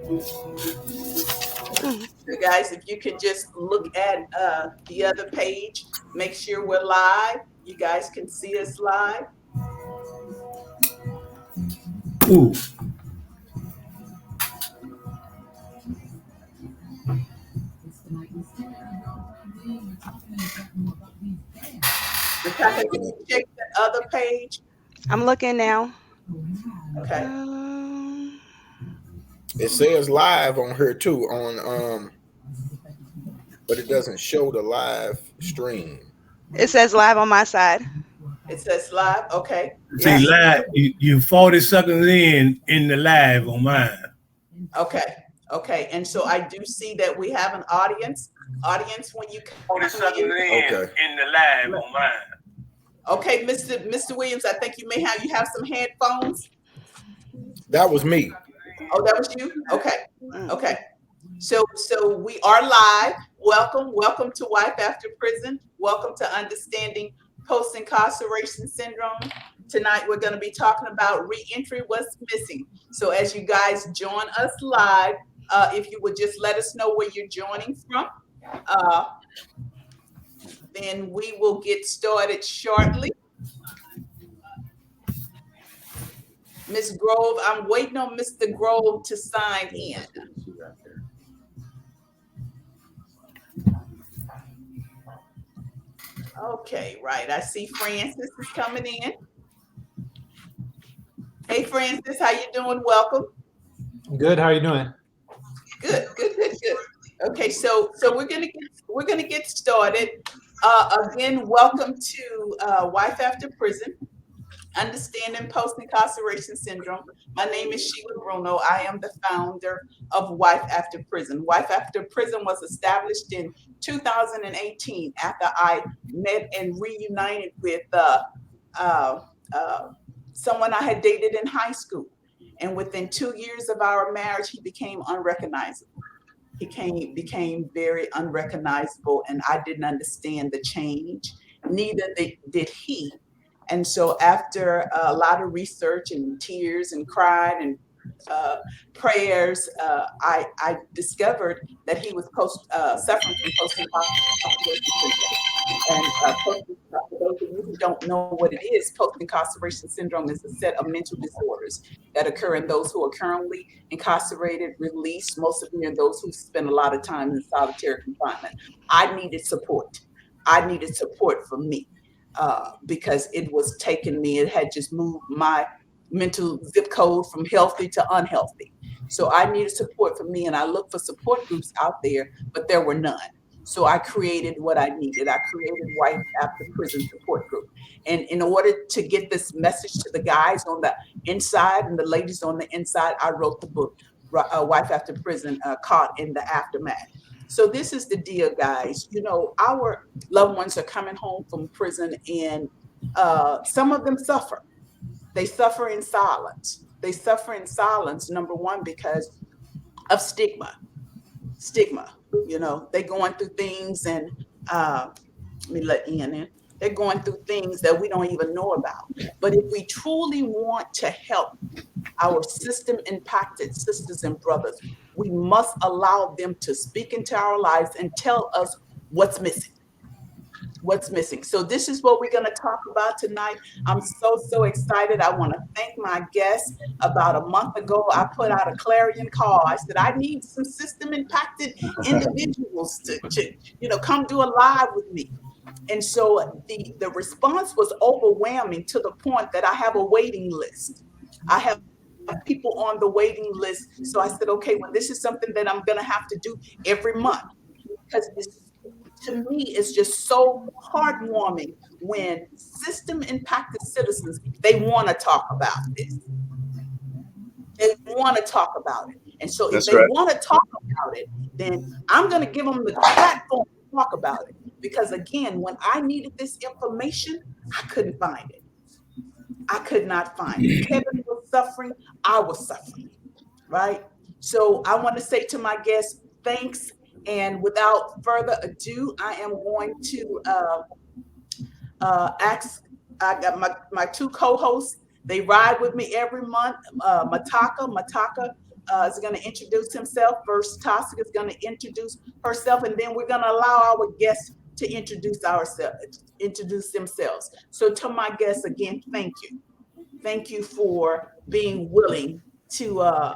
So guys, if you could just look at the other page, make sure we're live. You guys can see us live. Ooh, Natasha, can you check the other page? I'm looking now. Okay. Um, It says live on her too but it doesn't show the live stream. it says live on my side. It says live. Okay. see, Yeah. live. You 40 seconds in the live on mine. Okay. Okay. And so I do see that we have an audience. Audience, when you 40 come seconds in. Okay. in the live on mine. Okay, Mr. Williams, I think you have some headphones. That was me. Oh, that was you? Okay. Mm. Okay. So we are live. Welcome to Wife After Prison. Welcome to Understanding Post-Incarceration Syndrome. Tonight we're going to be talking about reentry, what's missing. So as you guys join us live, if you would just let us know where you're joining from, then we will get started shortly. Ms. Grove, I'm waiting on Mr. Grove to sign in. Okay, right. I see Francis is coming in. Hey, Francis, how you doing? Welcome. Good. How are you doing? Good. Okay, so we're gonna get started. Again, welcome to Wife After Prison, Understanding Post-Incarceration Syndrome. My name is Sheila Bruno. I am the founder of Wife After Prison. Wife After Prison was established in 2018 after I met and reunited with uh, someone I had dated in high school. And within 2 years of our marriage, he became unrecognizable. Became very unrecognizable, and I didn't understand the change. Neither did he. And so, after a lot of research and tears and crying and uh, prayers, I discovered that he was suffering from post-incarceration syndrome. And for those of you who don't know what it is, post-incarceration syndrome is a set of mental disorders that occur in those who are currently incarcerated, released. Most of them are those who spend a lot of time in solitary confinement. I needed support. I needed support for me because it was taking me, it had just moved my mental zip code from healthy to unhealthy. So I needed support for me, and I looked for support groups out there, but there were none. So I created what I needed. I created Wife After Prison Support Group. And in order to get this message to the guys on the inside and the ladies on the inside, I wrote the book, Wife After Prison, Caught in the Aftermath. So this is the deal, guys. You know, our loved ones are coming home from prison, and some of them suffer. They suffer in silence. They suffer in silence, number one, because of stigma. You know, they're going through things, and let me let Ian in. They're going through things that we don't even know about. But if we truly want to help our system impacted sisters and brothers, we must allow them to speak into our lives and tell us what's missing. What's missing. So this is what we're going to talk about tonight. I'm so excited. I want to thank my guests. About a month ago, I put out a clarion call. I said, I need some system impacted individuals to come do a live with me. And so the response was overwhelming to the point that I have a waiting list. I have people on the waiting list. So I said, okay, well, this is something that I'm going to have to do every month, because to me, it's just so heartwarming when system impacted citizens, they want to talk about this. They want to talk about it. And so if That's they right. want to talk about it, then I'm going to give them the platform to talk about it. Because again, when I needed this information, I couldn't find it. I could not find it. Kevin was suffering. I was suffering. Right. So I want to say to my guests, thanks. And without further ado, I am going to ask. I got my two co-hosts. They ride with me every month. Mataka. is going to introduce himself. First, Tasha is going to introduce herself, and then we're going to allow our guests to introduce themselves. So to my guests, again, thank you. Thank you for being willing to,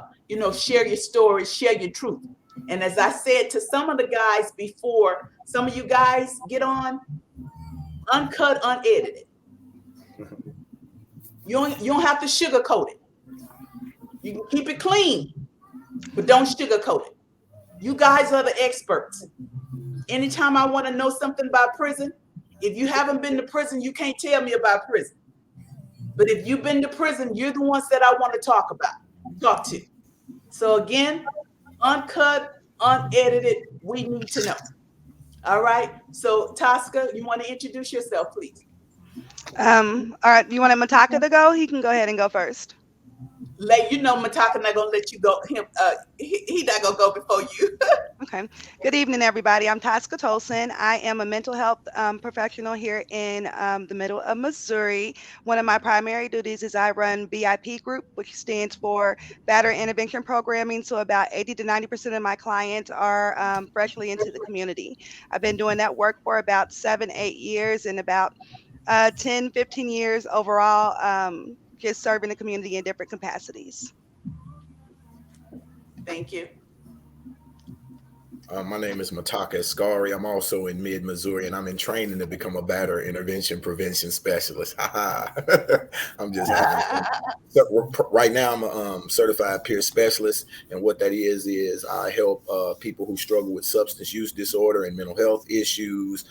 share your story, share your truth. And as I said to some of the guys before, some of you guys get on uncut, unedited. You don't have to sugarcoat it. You can keep it clean, but don't sugarcoat it. You guys are the experts. Anytime I want to know something about prison, if you haven't been to prison, you can't tell me about prison. But if you've been to prison, you're the ones that I want to talk to. So again, uncut, unedited, we need to know. All right. So Tasha, you want to introduce yourself, please? All right. You want Mataka to go? He can go ahead and go first. Mataka not gonna let you go. He not gonna go before you. Okay. Good evening, everybody. I'm Tasca Tolson. I am a mental health professional here in the middle of Missouri. One of my primary duties is I run BIP Group, which stands for Batterer Intervention Programming. So about 80 to 90% of my clients are freshly into the community. I've been doing that work for about 7-8 years and about 10, 15 years overall, just serving the community in different capacities. Thank you. My name is Mataka Escari. I'm also in mid-Missouri, and I'm in training to become a batterer intervention prevention specialist. I'm just having fun. So right now, I'm a certified peer specialist, and what that is I help people who struggle with substance use disorder and mental health issues.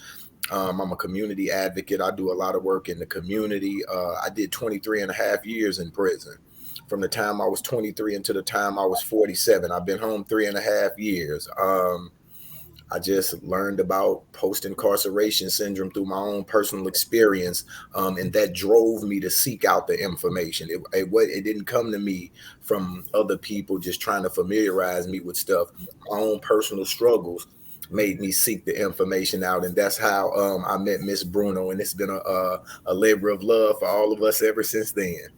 I'm a community advocate. I do a lot of work in the community. I did 23 and a half years in prison. From the time I was 23 until the time I was 47. I've been home 3.5 years. I just learned about post-incarceration syndrome through my own personal experience, and that drove me to seek out the information. It didn't come to me from other people just trying to familiarize me with stuff. My own personal struggles made me seek the information out, and that's how I met Miss Bruno, and it's been a labor of love for all of us ever since then.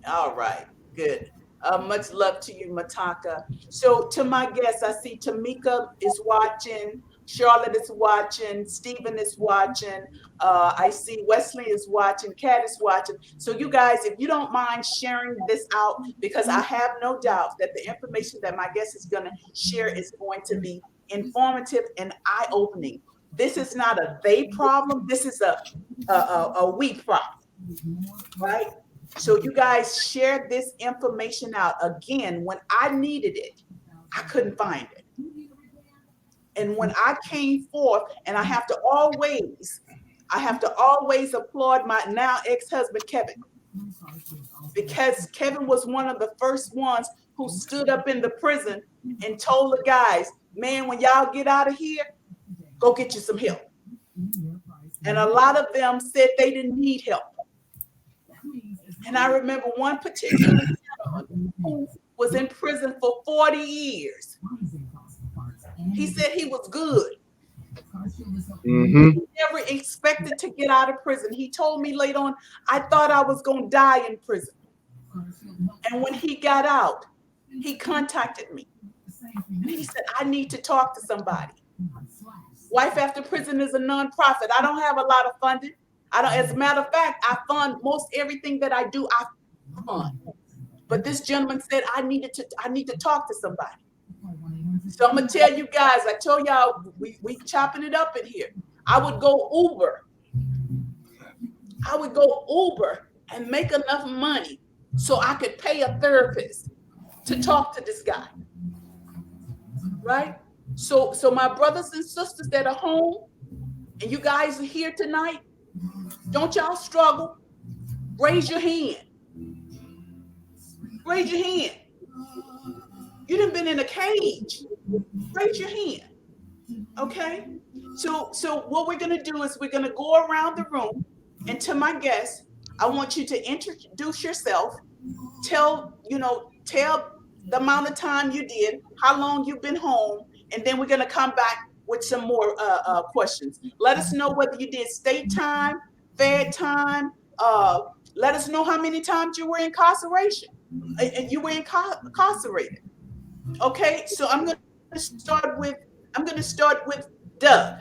All right. Good. Much love to you, Mataka. So to my guests, I see Tamika is watching, Charlotte is watching, Stephen is watching. I see Wesley is watching, Kat is watching. So you guys, if you don't mind sharing this out, because I have no doubt that the information that my guest is going to share is going to be informative and eye-opening. This is not a they problem. This is a we problem, right? So you guys share this information out. Again, when I needed it, I couldn't find it. And when I came forth, and I have to always applaud my now ex-husband, Kevin, because Kevin was one of the first ones who stood up in the prison and told the guys, man, when y'all get out of here, go get you some help. And a lot of them said they didn't need help. And I remember one particular gentleman who was in prison for 40 years. He said he was good. Mm-hmm. He never expected to get out of prison. He told me later on, I thought I was going to die in prison. And when he got out, he contacted me. And he said, I need to talk to somebody. Wife After Prison is a nonprofit. I don't have a lot of funding. As a matter of fact, I fund most everything that I do. I fund. But this gentleman said I need to talk to somebody. So I'm gonna tell you guys. I told y'all we chopping it up in here. I would go Uber. And make enough money so I could pay a therapist to talk to this guy. Right? So my brothers and sisters that are home, and you guys are here tonight. Don't y'all struggle. Raise your hand. Raise your hand. You done been in a cage. Raise your hand. Okay? So what we're going to do is we're going to go around the room, and to my guests, I want you to introduce yourself. Tell the amount of time you did, how long you've been home, and then we're going to come back with some more questions. Let us know whether you did state time, fed time. Let us know how many times you were incarceration. You were incarcerated. Okay, so I'm going to start with Doug.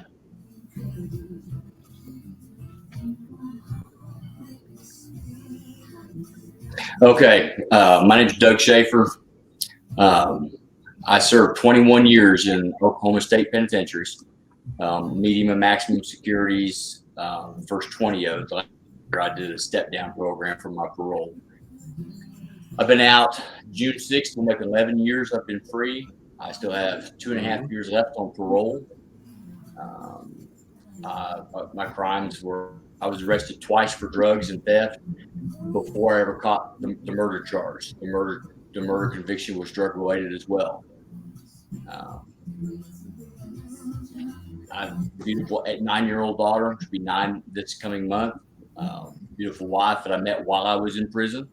Okay, my name's Doug Schaefer. I served 21 years in Oklahoma State penitentiaries, medium and maximum securities. First 20 of them, I did a step down program for my parole. I've been out. June 6th will make 11 years I've been free. I still have 2.5 years left on parole. My crimes were, I was arrested twice for drugs and theft before I ever caught the murder charge. The murder conviction was drug related as well. I have a beautiful 9-year-old daughter, to be 9 this coming month. Beautiful wife that I met while I was in prison.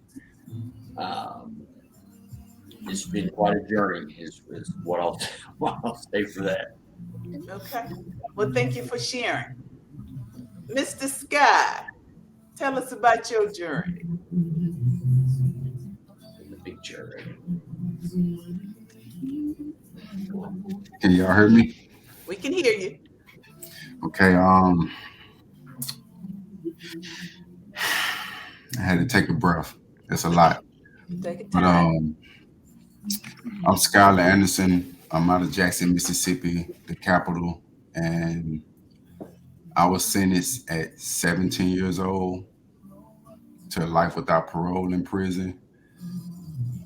It's been quite a journey, is what I'll say for that. Okay. Well, thank you for sharing. Mr. Sky, tell us about your journey. The big journey. Can y'all hear me? We can hear you. Okay. I had to take a breath. It's a lot. Take a But time. I'm Skylar Anderson. I'm out of Jackson, Mississippi, the capital, and I was sentenced at 17 years old to life without parole in prison.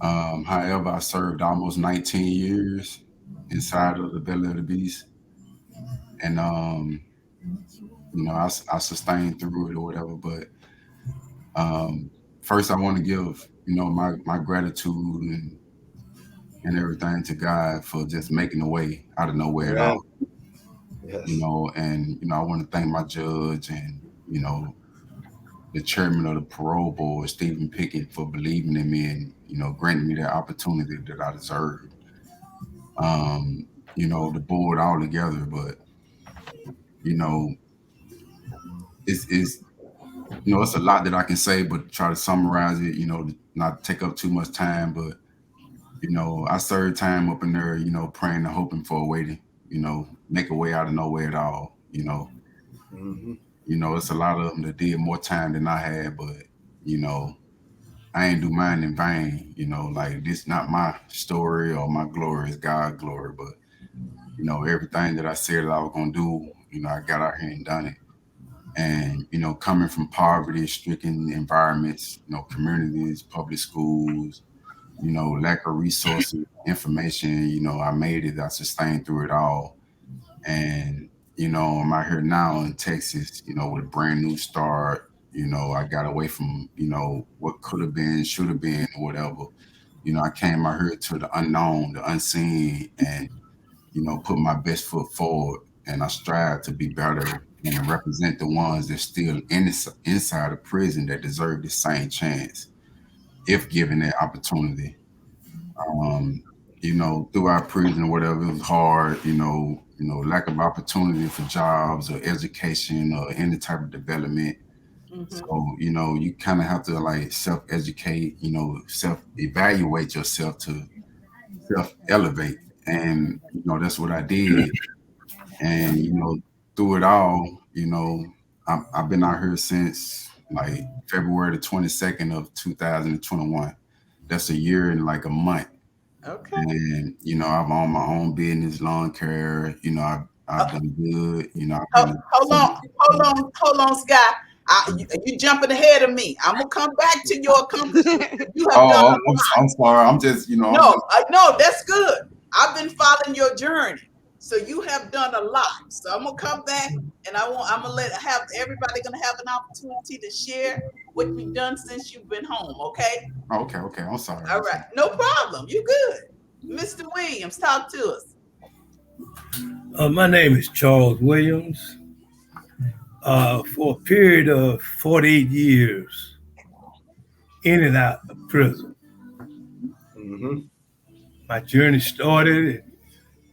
However, I served almost 19 years inside of the belly of the beast, and I sustained through it or whatever. But first, I want to give my gratitude and everything to God for just making a way out of nowhere at all. Yes. And I want to thank my judge and the chairman of the parole board, Stephen Pickett, for believing in me and granting me that opportunity that I deserved. The board all together, but it's it's a lot that I can say, but try to summarize it, not take up too much time. But I served time up in there, praying and hoping for a way to, make a way out of nowhere at all. Mm-hmm. It's a lot of them that did more time than I had, but I ain't do mine in vain. Like this, not my story or my glory, it's God's glory. But everything that I said that I was gonna do, I got out here and done it. And coming from poverty-stricken environments, communities, public schools, lack of resources, information, I made it. I sustained through it all. And, I'm out here now in Texas, with a brand new start. I got away from, what could have been, should have been, or whatever. I came out here to the unknown, the unseen, and, put my best foot forward. And I strive to be better and represent the ones that's still inside of prison that deserve the same chance, if given that opportunity. Throughout prison or whatever, it was hard, lack of opportunity for jobs or education or any type of development. Mhm. So, you kind of have to like self-educate, self-evaluate yourself to self-elevate. And, that's what I did. And, through it all, I've been out here since like February the 22nd of 2021. That's a year and like a month. Okay. And I've owned my own business, lawn care. I've done good. I've been Hold on, Sky. You jumping ahead of me. I'm gonna come back to your accomplishments. You have done. I'm sorry. I'm just No, that's good. I've been following your journey, so you have done a lot. So I'm gonna come back, and I'm gonna have everybody gonna have an opportunity to share what you've done since you've been home. Okay. Okay. I'm sorry. All right. No problem. You good, Mr. Williams? Talk to us. My name is Charles Williams. For a period of 48 years, in and out of prison. Mm-hmm. My journey started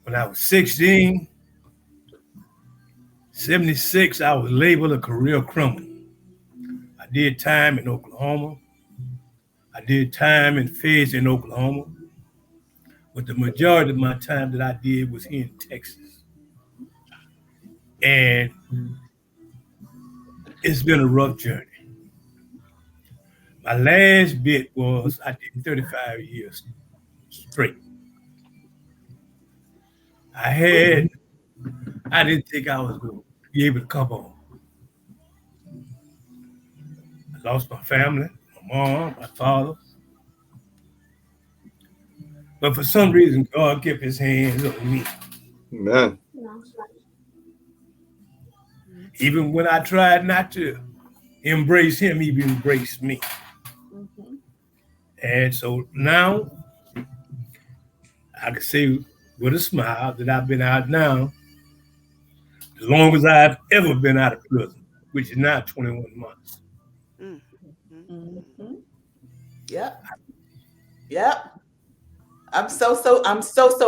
when I was 16. 76, I was labeled a career criminal. I did time in Oklahoma. I did time in Feds in Oklahoma. but the majority of my time that I did was here in Texas. And it's been a rough journey. My last bit was I did 35 years straight. I had, I didn't think I was going to be able to come home. I lost my family, my mom, my father. But for some reason, God kept his hands on me. Amen. Even when I tried not to embrace him, he embraced me. Mhm. And so now I can say with a smile that I've been out now as long as I've ever been out of prison, which is now 21 months. Mm, mm, mm. Mhm. Yep. Yep. I'm so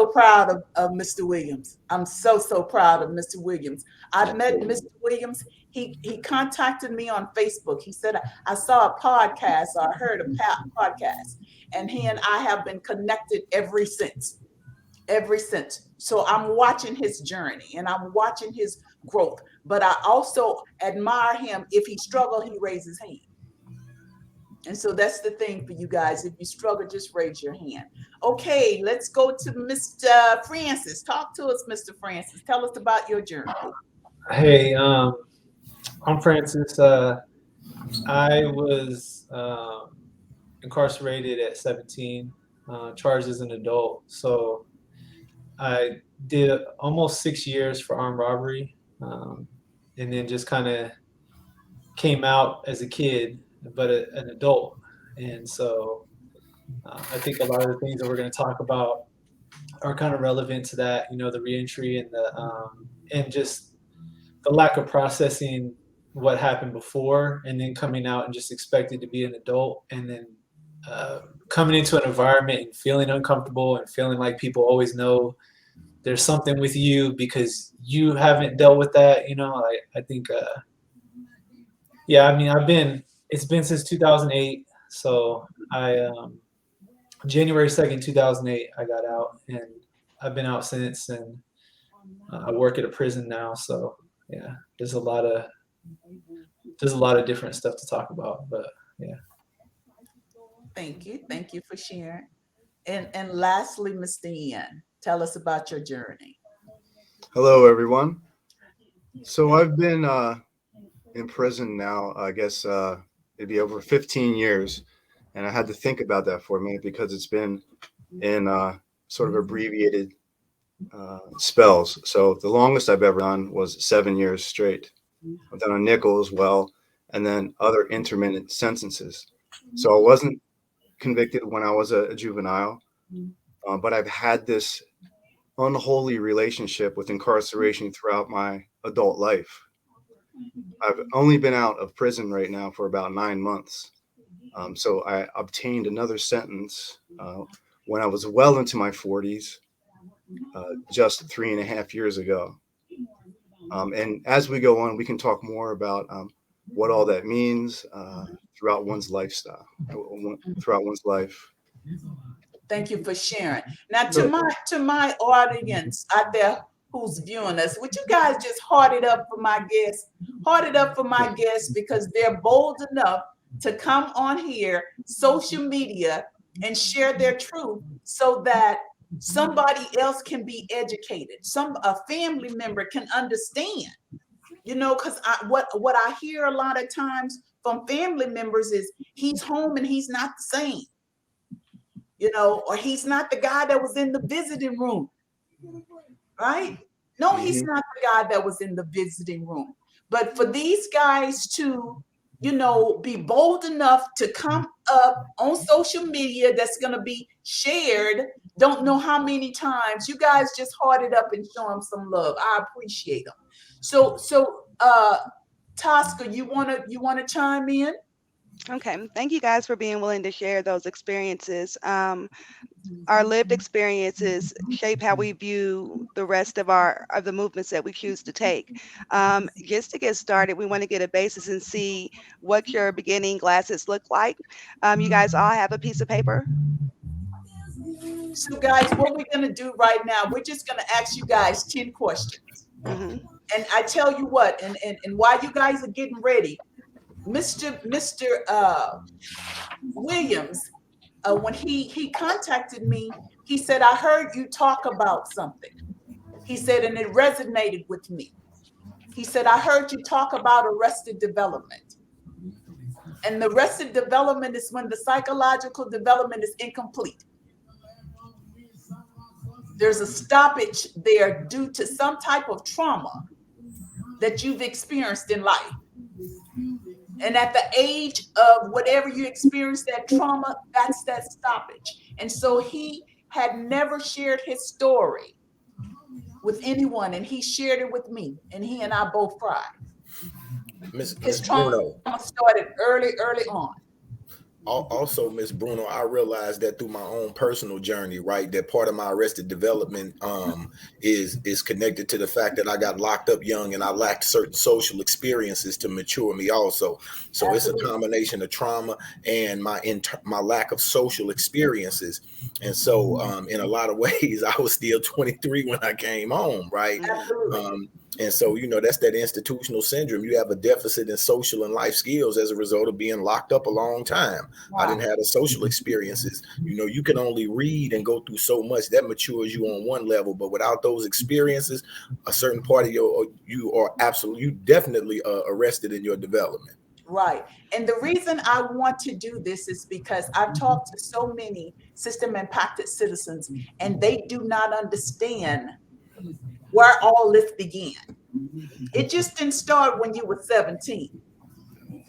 proud of Mr. Williams. I'm so proud of Mr. Williams. I've met Mr. Williams. He contacted me on Facebook. He said I saw a podcast or I heard a podcast, and he and I have been connected ever since. Ever since. So I'm watching his journey and I'm watching his growth. But I also admire him. If he struggled, he raised his hand. And so that's the thing for you guys. If you struggle, just raise your hand. Okay, let's go to Mr. Francis. Talk to us, Mr. Francis. Tell us about your journey. Hey, I'm Francis. I was incarcerated at 17, charged as an adult. So I did almost 6 years for armed robbery, and then just kind of came out as a kid, but an adult. And so I think a lot of the things that we're going to talk about are kind of relevant to that. You know, the reentry and the and just the lack of processing what happened before, and then coming out and just expected to be an adult, and then coming into an environment and feeling uncomfortable and feeling like people always know there's something with you because you haven't dealt with that. You know, I think, yeah, I mean, it's been since 2008. So January 2nd, 2008, I got out, and I've been out since, and I work at a prison now. So yeah, there's a lot of different stuff to talk about, but yeah. Thank you. Thank you for sharing. And lastly, Mr. Ian, tell us about your journey. Hello, everyone. So I've been in prison now, I guess it'd be over 15 years. And I had to think about that for a minute because it's been in sort of abbreviated spells. So the longest I've ever done was 7 years straight. I've done a nickel as well, and then other intermittent sentences. So I wasn't convicted when I was a juvenile, but I've had this unholy relationship with incarceration throughout my adult life. I've only been out of prison right now for about 9 months. So I obtained another sentence when I was well into my 40s, just 3.5 years ago. And as we go on, we can talk more about what all that means throughout one's lifestyle, throughout one's life. Thank you for sharing. Now, to my audience out there who's viewing us, would you guys just heart it up for my guests? Heart it up for my guests because they're bold enough to come on here, social media, and share their truth so that somebody else can be educated. A family member can understand. You know, because what I hear a lot of times from family members is he's home and he's not the same. You know, or he's not the guy that was in the visiting room, right? No, he's not the guy that was in the visiting room. But for these guys to, you know, be bold enough to come up on social media that's going to be shared, don't know how many times, you guys just heart it up and show them some love. I appreciate them. So, Tosca, you wanna chime in? Okay, thank you guys for being willing to share those experiences. Our lived experiences shape how we view the rest of the movements that we choose to take. Just to get started, we want to get a basis and see what your beginning glasses look like. You guys all have a piece of paper. So, guys, what we're going to do right now, we're just going to ask you guys 10 questions. Mhm. And I tell you what, and while you guys are getting ready, Mr. Williams, when he contacted me, he said, I heard you talk about something. He said, and it resonated with me. He said, I heard you talk about arrested development. And the arrested development is when the psychological development is incomplete. There's a stoppage there due to some type of trauma that you've experienced in life. And at the age of whatever you experienced that trauma, that's that stoppage. And so he had never shared his story with anyone, and he shared it with me, and he and I both cried. His trauma Bruno. started early on. Also, Miss Bruno, I realized that through my own personal journey, right, that part of my arrested development is connected to the fact that I got locked up young and I lacked certain social experiences to mature me also. So Absolutely. It's a combination of trauma and my lack of social experiences. And so in a lot of ways, I was still 23 when I came home, right? Absolutely. And so, you know, that's that institutional syndrome. You have a deficit in social and life skills as a result of being locked up a long time. Wow. I didn't have the social experiences. You know, you can only read and go through so much that matures you on one level, but without those experiences, a certain part of you definitely arrested in your development. Right. And the reason I want to do this is because I've talked to so many system impacted citizens, and they do not understand where all this began. It just didn't start when you were 17.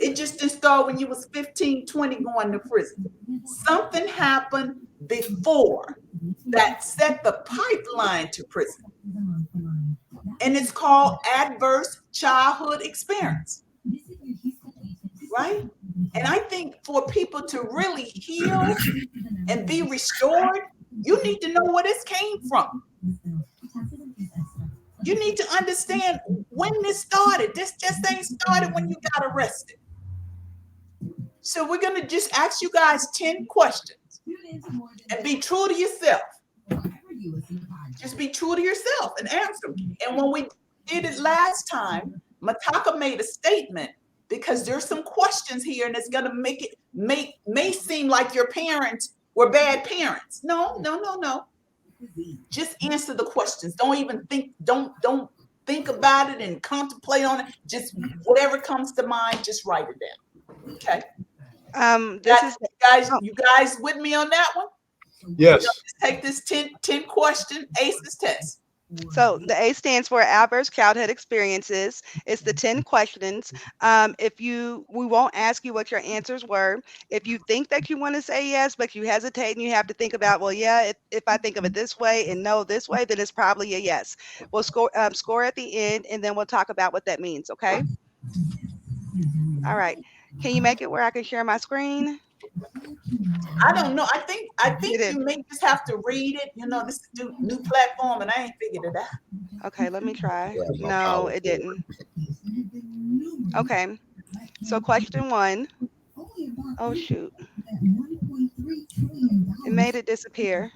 It just didn't start when you was 15, 20 going to prison. Something happened before that set the pipeline to prison. And it's called adverse childhood experience. Right? And I think for people to really heal and be restored, you need to know where this came from. You need to understand when this started. This just ain't started when you got arrested. So we're going to just ask you guys 10 questions and be true to yourself. Just be true to yourself and answer them. And when we did it last time, Mataka made a statement because there's some questions here and it's going to make it may seem like your parents were bad parents. No. Just answer the questions. Don't even think, don't think about it and contemplate on it. Just whatever comes to mind, just write it down. Okay. You guys with me on that one? Yes. Take this 10 question ACEs test. So the A stands for adverse childhood experiences. It's the 10 questions. We won't ask you what your answers were. If you think that you want to say yes, but you hesitate and you have to think about, well, yeah, if I think of it this way and no this way, then it's probably a yes. We'll score at the end, and then we'll talk about what that means. Okay. All right. Can you make it where I can share my screen? I don't know. I think you may just have to read it. You know, this is a new platform, and I ain't figured it out. Okay, let me try. No, it didn't. Okay. So question 1. Oh shoot. It made it disappear.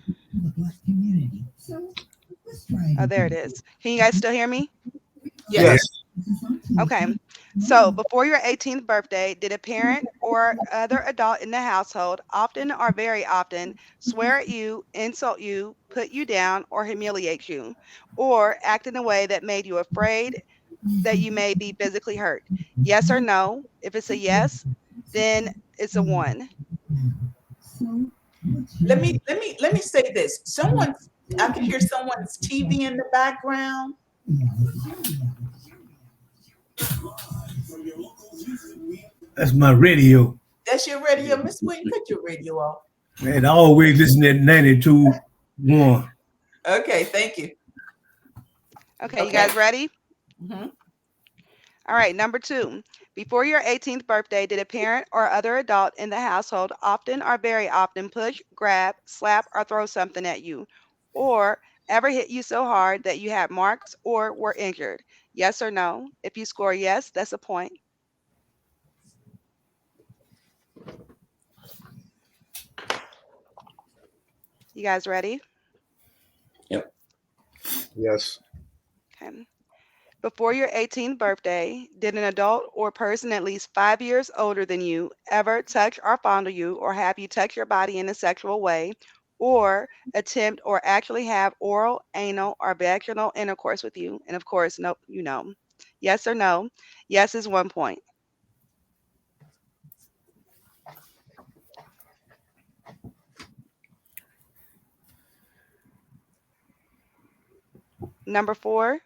Oh, there it is. Can you guys still hear me? Yes. Okay. So before your 18th birthday, did a parent or other adult in the household, often or very often, swear at you, insult you, put you down, or humiliate you, or act in a way that made you afraid that you may be physically hurt? Yes or no? If it's a yes, then it's a 1. Let me say this. I can hear someone's TV in the background. That's my radio. That's your radio, Miss Williams. Put your radio off. Man, I always listen at 92.1. Okay, thank you. Okay, you guys ready? Mm-hmm. All right, number 2. Before your 18th birthday, did a parent or other adult in the household often or very often push, grab, slap, or throw something at you? Or ever hit you so hard that you had marks or were injured? Yes or no? If you score yes, that's a point. You guys ready? Yep. Yes. Okay. Before your 18th birthday, did an adult or person at least 5 years older than you ever touch or fondle you or have you touch your body in a sexual way or attempt or actually have oral, anal, or vaginal intercourse with you? And of course, nope, you know. Yes or no? Yes is 1 point. Number 4,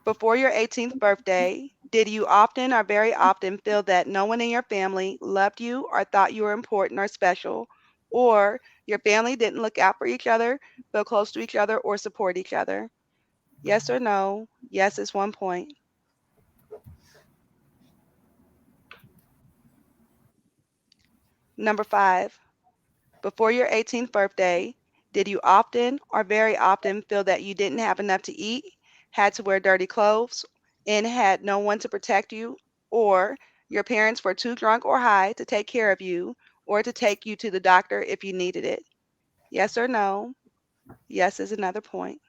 before your 18th birthday, did you often or very often feel that no one in your family loved you or thought you were important or special, or your family didn't look out for each other, feel close to each other, or support each other? Yes or no? Yes is 1 point. Number 5, before your 18th birthday, did you often or very often feel that you didn't have enough to eat, had to wear dirty clothes, and had no one to protect you, or your parents were too drunk or high to take care of you or to take you to the doctor if you needed it? Yes or no? Yes is another point.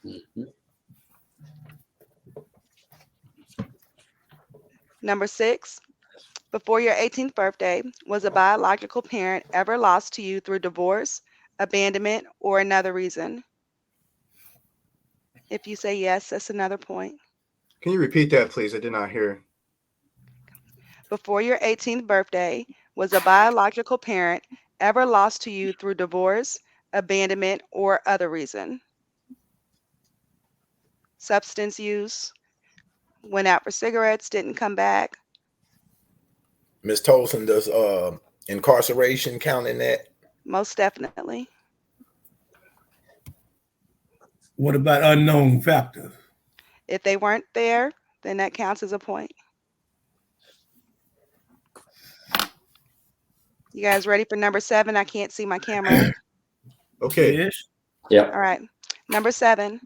Mhm. Number 6, before your 18th birthday, was a biological parent ever lost to you through divorce, abandonment, or another reason? If you say yes, that's another point. Can you repeat that, please? I did not hear. Before your 18th birthday, was a biological parent ever lost to you through divorce, abandonment, or other reason? Substance use, went out for cigarettes, didn't come back? Miss Tolson, does incarceration count in that? Most definitely. What about unknown factors? If they weren't there, then that counts as a point. You guys ready for number 7? I can't see my camera. Okay. Yes. Yep. All right. Number 7,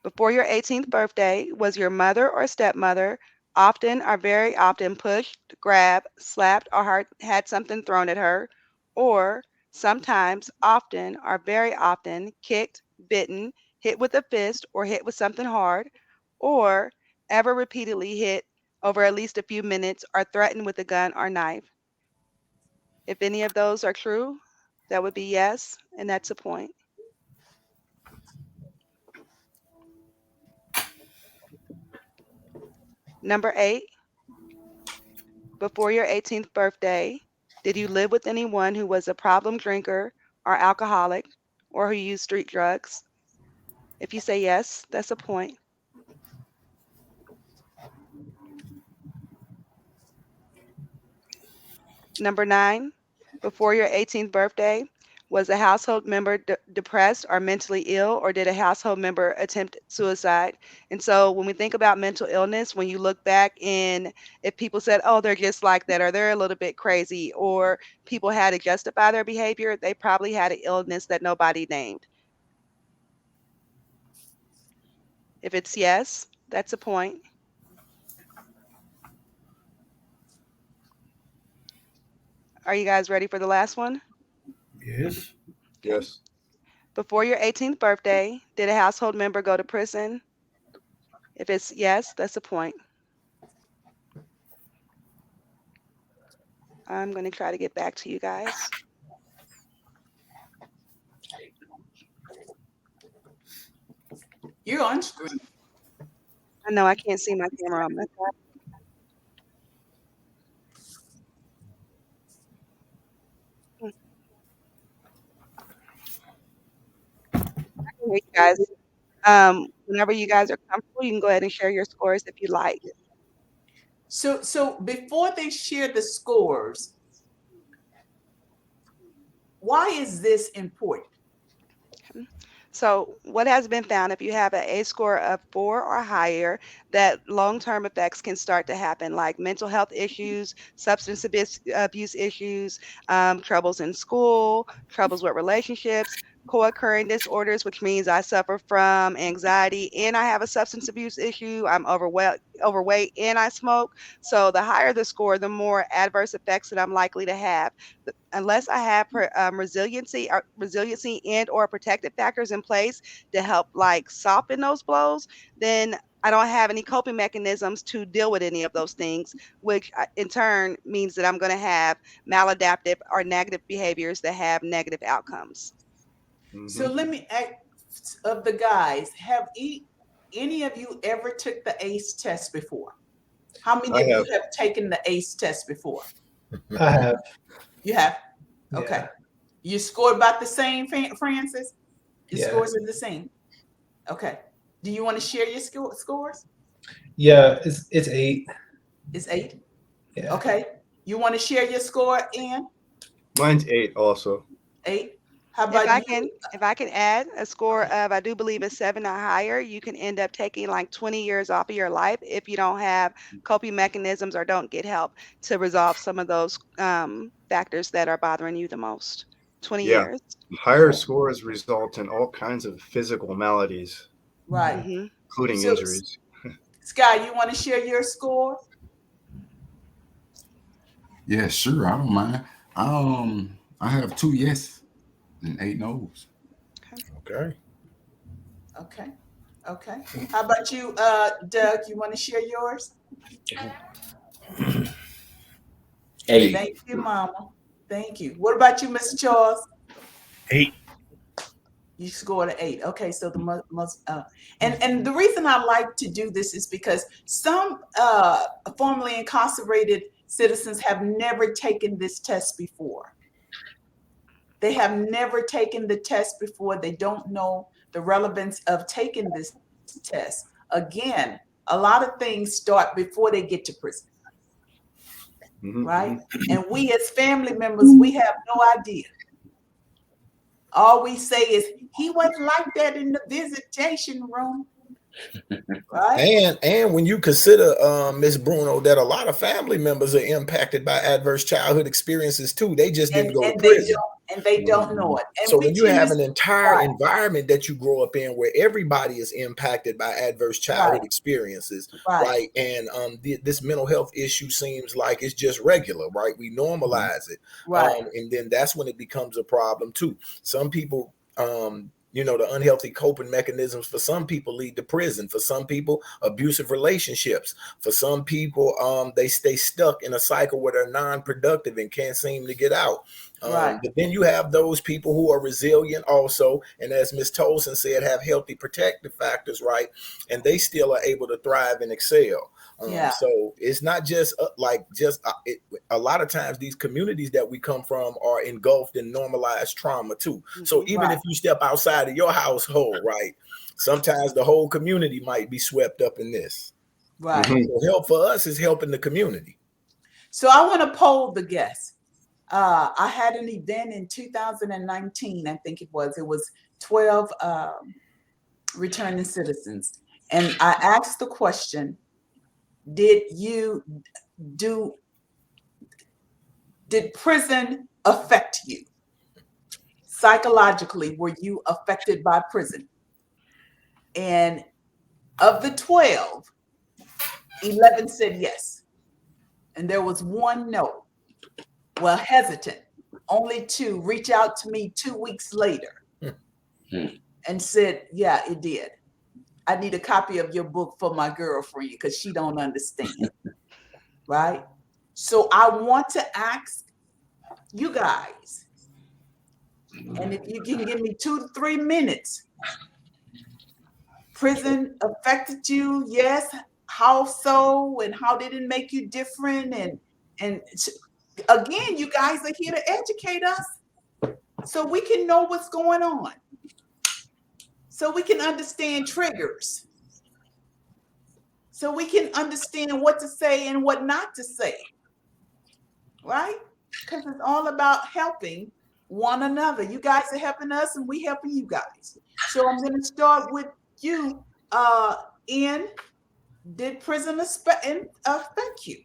before your 18th birthday, was your mother or stepmother often or very often pushed, grabbed, slapped, or had something thrown at her, or sometimes, often, or very often kicked, bitten, hit with a fist, or hit with something hard, or ever repeatedly hit over at least a few minutes or threatened with a gun or knife? If any of those are true, that would be yes, and that's a point. Number 8, before your 18th birthday, did you live with anyone who was a problem drinker or alcoholic or who used street drugs? If you say yes, that's a point. Number 9, before your 18th birthday, was a household member depressed or mentally ill, or did a household member attempt suicide? And so when we think about mental illness, when you look back and if people said, oh, they're just like that, or they're a little bit crazy, or people had to justify their behavior, they probably had an illness that nobody named. If it's yes, that's a point. Are you guys ready for the last one? Yes. Okay. Yes. Before your 18th birthday, did a household member go to prison? If it's yes, that's a point. I'm going to try to get back to you guys. You're on screen. I know I can't see my camera on my side. Hmm, I can hear you guys. Whenever you guys are comfortable, you can go ahead and share your scores if you like. So before they share the scores, why is this important? Okay. So, what has been found if you have an A score of 4 or higher, that long term effects can start to happen, like mental health issues, abuse issues, troubles in school, troubles with relationships, co-occurring disorders, which means I suffer from anxiety and I have a substance abuse issue. I'm overweight, and I smoke. So the higher the score, the more adverse effects that I'm likely to have. Unless I have resiliency and or protective factors in place to help like soften those blows, then I don't have any coping mechanisms to deal with any of those things, which in turn means that I'm going to have maladaptive or negative behaviors that have negative outcomes. So let me ask of the guys, have any of you ever took the ACE test before? How many of you have taken the ACE test before? I have. You have? Yeah. Okay. You scored about the same, Francis? Your scores are the same. Okay. Do you want to share your scores? Yeah, it's 8. It's 8? Yeah. Okay. You want to share your score, Ann? Mine's 8 also. 8? How about if I can add a score of, I do believe it's 7 or higher, you can end up taking like 20 years off of your life if you don't have coping mechanisms or don't get help to resolve some of those factors that are bothering you the most. 20 years. Higher scores result in all kinds of physical maladies, right, including injuries. Sky, you want to share your score? Yeah, sure. I don't mind. I have 2 yes and 8 no's. Okay. Okay. How about you, Doug? You want to share yours? 8. Thank you, Mama. Thank you. What about you, Mr. Charles? 8. You scored an 8. Okay, so the and the reason I like to do this is because some formerly incarcerated citizens have never taken this test before. They have never taken the test before. They don't know the relevance of taking this test. Again, a lot of things start before they get to prison, right? And we as family members, we have no idea. All we say is, he wasn't like that in the visitation room. Right? And when you consider, Miss Bruno, that a lot of family members are impacted by adverse childhood experiences too. They just didn't go to prison. They don't know it. And so when you have an entire environment that you grow up in where everybody is impacted by adverse childhood experiences, right? And this mental health issue seems like it's just regular, right? We normalize it, right? And then that's when it becomes a problem too. Some people, the unhealthy coping mechanisms for some people lead to prison. For some people, abusive relationships. For some people, they stay stuck in a cycle where they're non-productive and can't seem to get out. But then you have those people who are resilient also, and as Ms. Tolson said, have healthy protective factors, right? And they still are able to thrive and excel. So it's not just a lot of times these communities that we come from are engulfed in normalized trauma too. So even if you step outside of your household, right, sometimes the whole community might be swept up in this. Right. So help for us is helping the community. So I want to poll the guests. I had an event in 2019, I think it was 12 returning citizens. And I asked the question, did prison affect you? Psychologically, were you affected by prison? And of the 12, 11 said yes. And there was 1 no. Well, hesitant, only 2 reach out to me 2 weeks later and said, yeah, it did. I need a copy of your book for my girlfriend because she don't understand, right? So I want to ask you guys, and if you can give me 2 to 3 minutes, prison affected you? Yes. How so? And how did it make you different? And again, you guys are here to educate us so we can know what's going on, so we can understand triggers, so we can understand what to say and what not to say, right? Because it's all about helping one another. You guys are helping us and we helping you guys. So I'm going to start with you, Ian. Did prison affect you?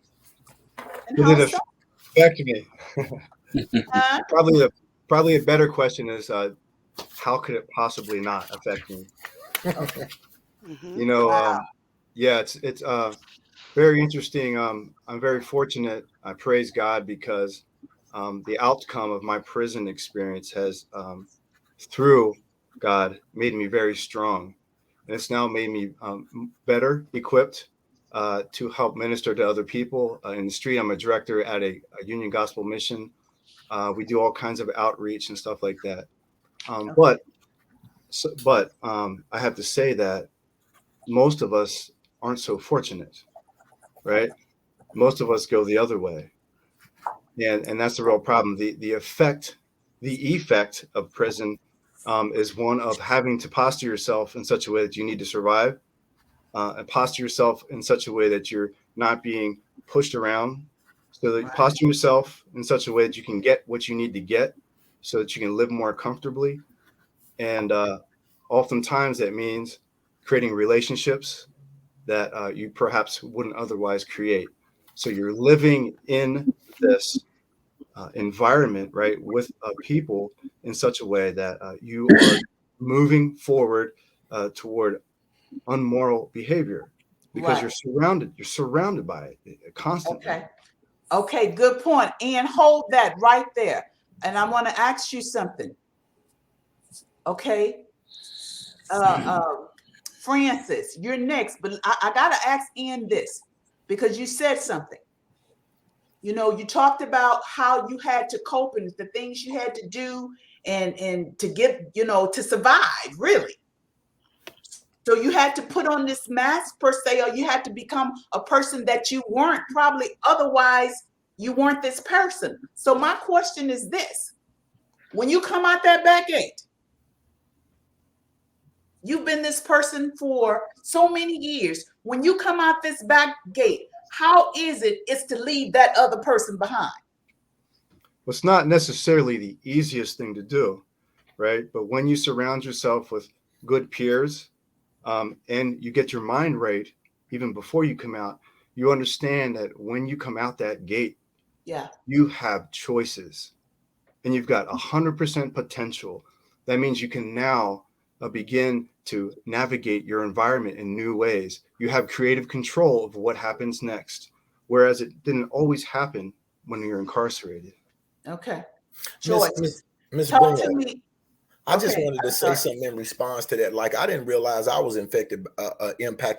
And did it affect me? Huh? Probably a better question is, how could it possibly not affect me? Mhm. You know, Wow. yeah, it's very interesting. I'm very fortunate. I praise God because the outcome of my prison experience has, through God, made me very strong, and it's now made me better equipped to help minister to other people in the street. I'm a director at a Union Gospel Mission. We do all kinds of outreach and stuff like that. Um, Okay. but but I have to say that most of us aren't so fortunate, right? Most of us go the other way, and that's the real problem. The effect of prison is one of having to posture yourself in such a way that you need to survive, and posture yourself in such a way that you're not being pushed around. So that you Right. posture yourself in such a way that you can get what you need to get, so that you can live more comfortably. And oftentimes that means creating relationships that you perhaps wouldn't otherwise create. So you're living in this environment, right, with people in such a way that you are moving forward toward unmoral behavior because Right. you're surrounded by it constantly. Okay. Okay. Good point. And hold that right there. And I want to ask you something. Okay. Francis, you're next, but I gotta ask Ian this because you said something. You know, you talked about how you had to cope and the things you had to do and to get, you know, to survive, really. So you had to put on this mask per se, or you had to become a person that you weren't probably otherwise you weren't this person. So my question is this: when you come out that back gate, you've been this person for so many years. When you come out this back gate, how is it is to leave that other person behind? Well, it's not necessarily the easiest thing to do, right? But when you surround yourself with good peers, and you get your mind right even before you come out, you understand that when you come out that gate, Yeah. you have choices and you've got 100% potential. That means you can now begin to navigate your environment in new ways. You have creative control of what happens next, whereas it didn't always happen when you're incarcerated. Okay. Miss Joyce, Miss talk Boone, to me. I just Okay. wanted to I'm say sorry. something in response to that. Like, I didn't realize I was impacted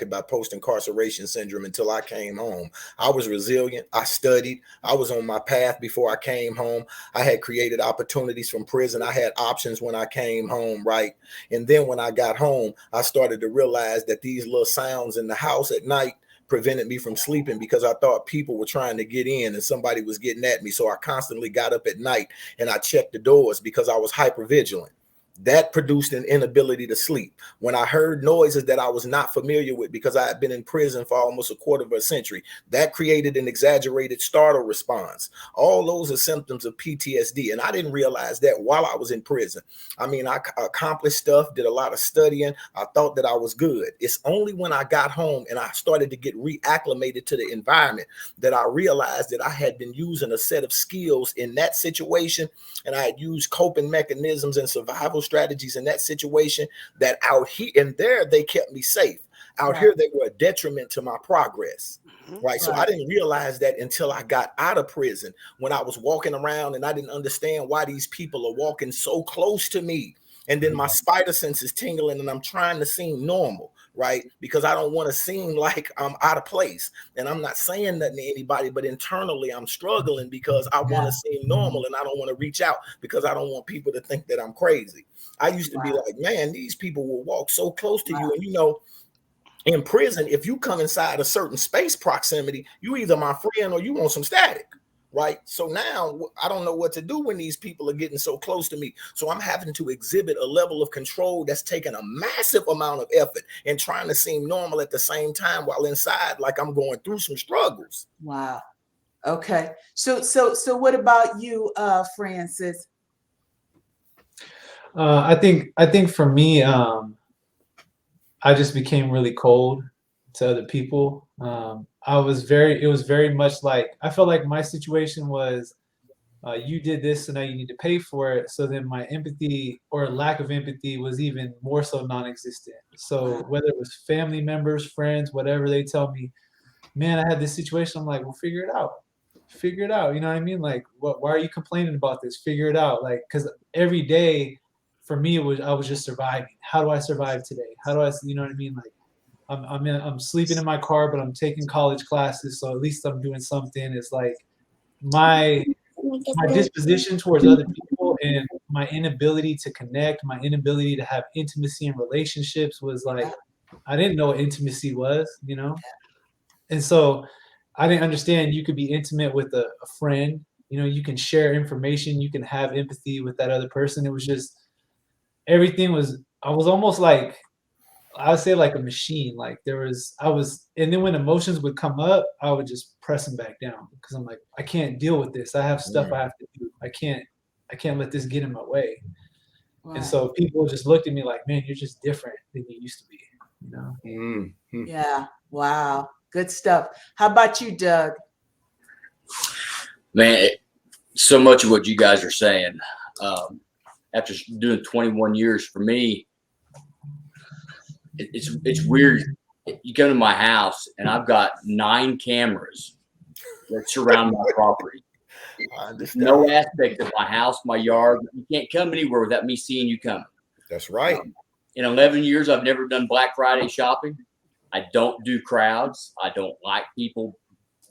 by post-incarceration syndrome until I came home. I was resilient. I studied. I was on my path before I came home. I had created opportunities from prison. I had options when I came home, right? And then when I got home, I started to realize that these little sounds in the house at night prevented me from sleeping because I thought people were trying to get in and somebody was getting at me. So I constantly got up at night and I checked the doors because I was hyper vigilant. That produced an inability to sleep. When I heard noises that I was not familiar with because I had been in prison for almost a quarter of a century, that created an exaggerated startle response. All those are symptoms of PTSD. And I didn't realize that while I was in prison. I mean, I accomplished stuff, did a lot of studying. I thought that I was good. It's only when I got home and I started to get reacclimated to the environment that I realized that I had been using a set of skills in that situation, and I had used coping mechanisms and survival strategies in that situation that out here and there they kept me safe. Out here they were a detriment to my progress. Right. So I Right. didn't realize that until I got out of prison, when I was walking around and I didn't understand why these people are walking so close to me. And then my spider sense is tingling and I'm trying to seem normal, right? Because I don't want to seem like I'm out of place. And I'm not saying nothing to anybody, but internally I'm struggling because I want to seem normal and I don't want to reach out because I don't want people to think that I'm crazy. I used to be Wow. like, man, these people will walk so close to you. And you know, in prison, if you come inside a certain space proximity, you either my friend or you want some static, right? So now I don't know what to do when these people are getting so close to me. So I'm having to exhibit a level of control that's taking a massive amount of effort and trying to seem normal at the same time while inside like I'm going through some struggles. Wow. Okay. So what about you, Francis? I think for me, I just became really cold to other people. It was very much like, I felt like my situation was you did this, so now you need to pay for it. So then my empathy or lack of empathy was even more so non-existent. So whether it was family members, friends, whatever, they tell me, man, I had this situation. I'm like, well, figure it out. Figure it out. You know what I mean? Like, why are you complaining about this? Figure it out. Like, because every day for me, I was just surviving. How do I survive today? How do I, you know what I mean? Like, I'm sleeping in my car, but I'm taking college classes. So at least I'm doing something. It's like my disposition towards other people and my inability to connect, my inability to have intimacy in relationships was like, I didn't know what intimacy was, you know? And so I didn't understand you could be intimate with a friend, you know, you can share information, you can have empathy with that other person. It was just, everything was, I was almost like, I would say like a machine. Like and then when emotions would come up, I would just press them back down because I'm like, I can't deal with this. I have stuff I have to do. I can't let this get in my way. Right. And so people just looked at me like, man, you're just different than you used to be, you know? Mm-hmm. Yeah. Wow. Good stuff. How about you, Doug? Man, so much of what you guys are saying, after doing 21 years for me, it's weird. You come to my house and I've got 9 cameras that surround my property. I understand. No aspect of my house, my yard. You can't come anywhere without me seeing you coming. That's right. In 11 years, I've never done Black Friday shopping. I don't do crowds. I don't like people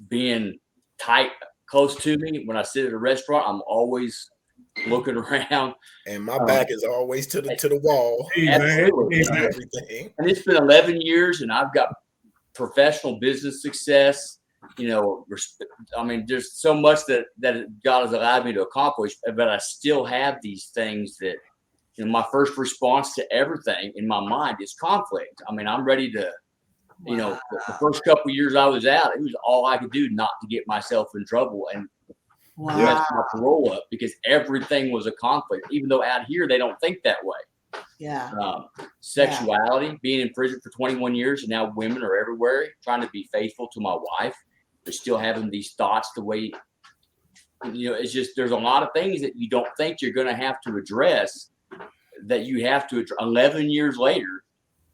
being tight close to me. When I sit at a restaurant, I'm always looking around. And my back is always to the wall. Absolutely. Everything. And it's been 11 years, and I've got professional business success. You know, I mean, there's so much that God has allowed me to accomplish, but I still have these things that, you know, my first response to everything in my mind is conflict. I mean, I'm ready to, you know, the first couple of years I was out, it was all I could do not to get myself in trouble and mess my parole up because everything was a conflict, even though out here they don't think that way. Yeah. Sexuality, being in prison for 21 years, and now women are everywhere trying to be faithful to my wife. They're still having these thoughts the way, you know, it's just, there's a lot of things that you don't think you're going to have to address that you have to address. 11 years later,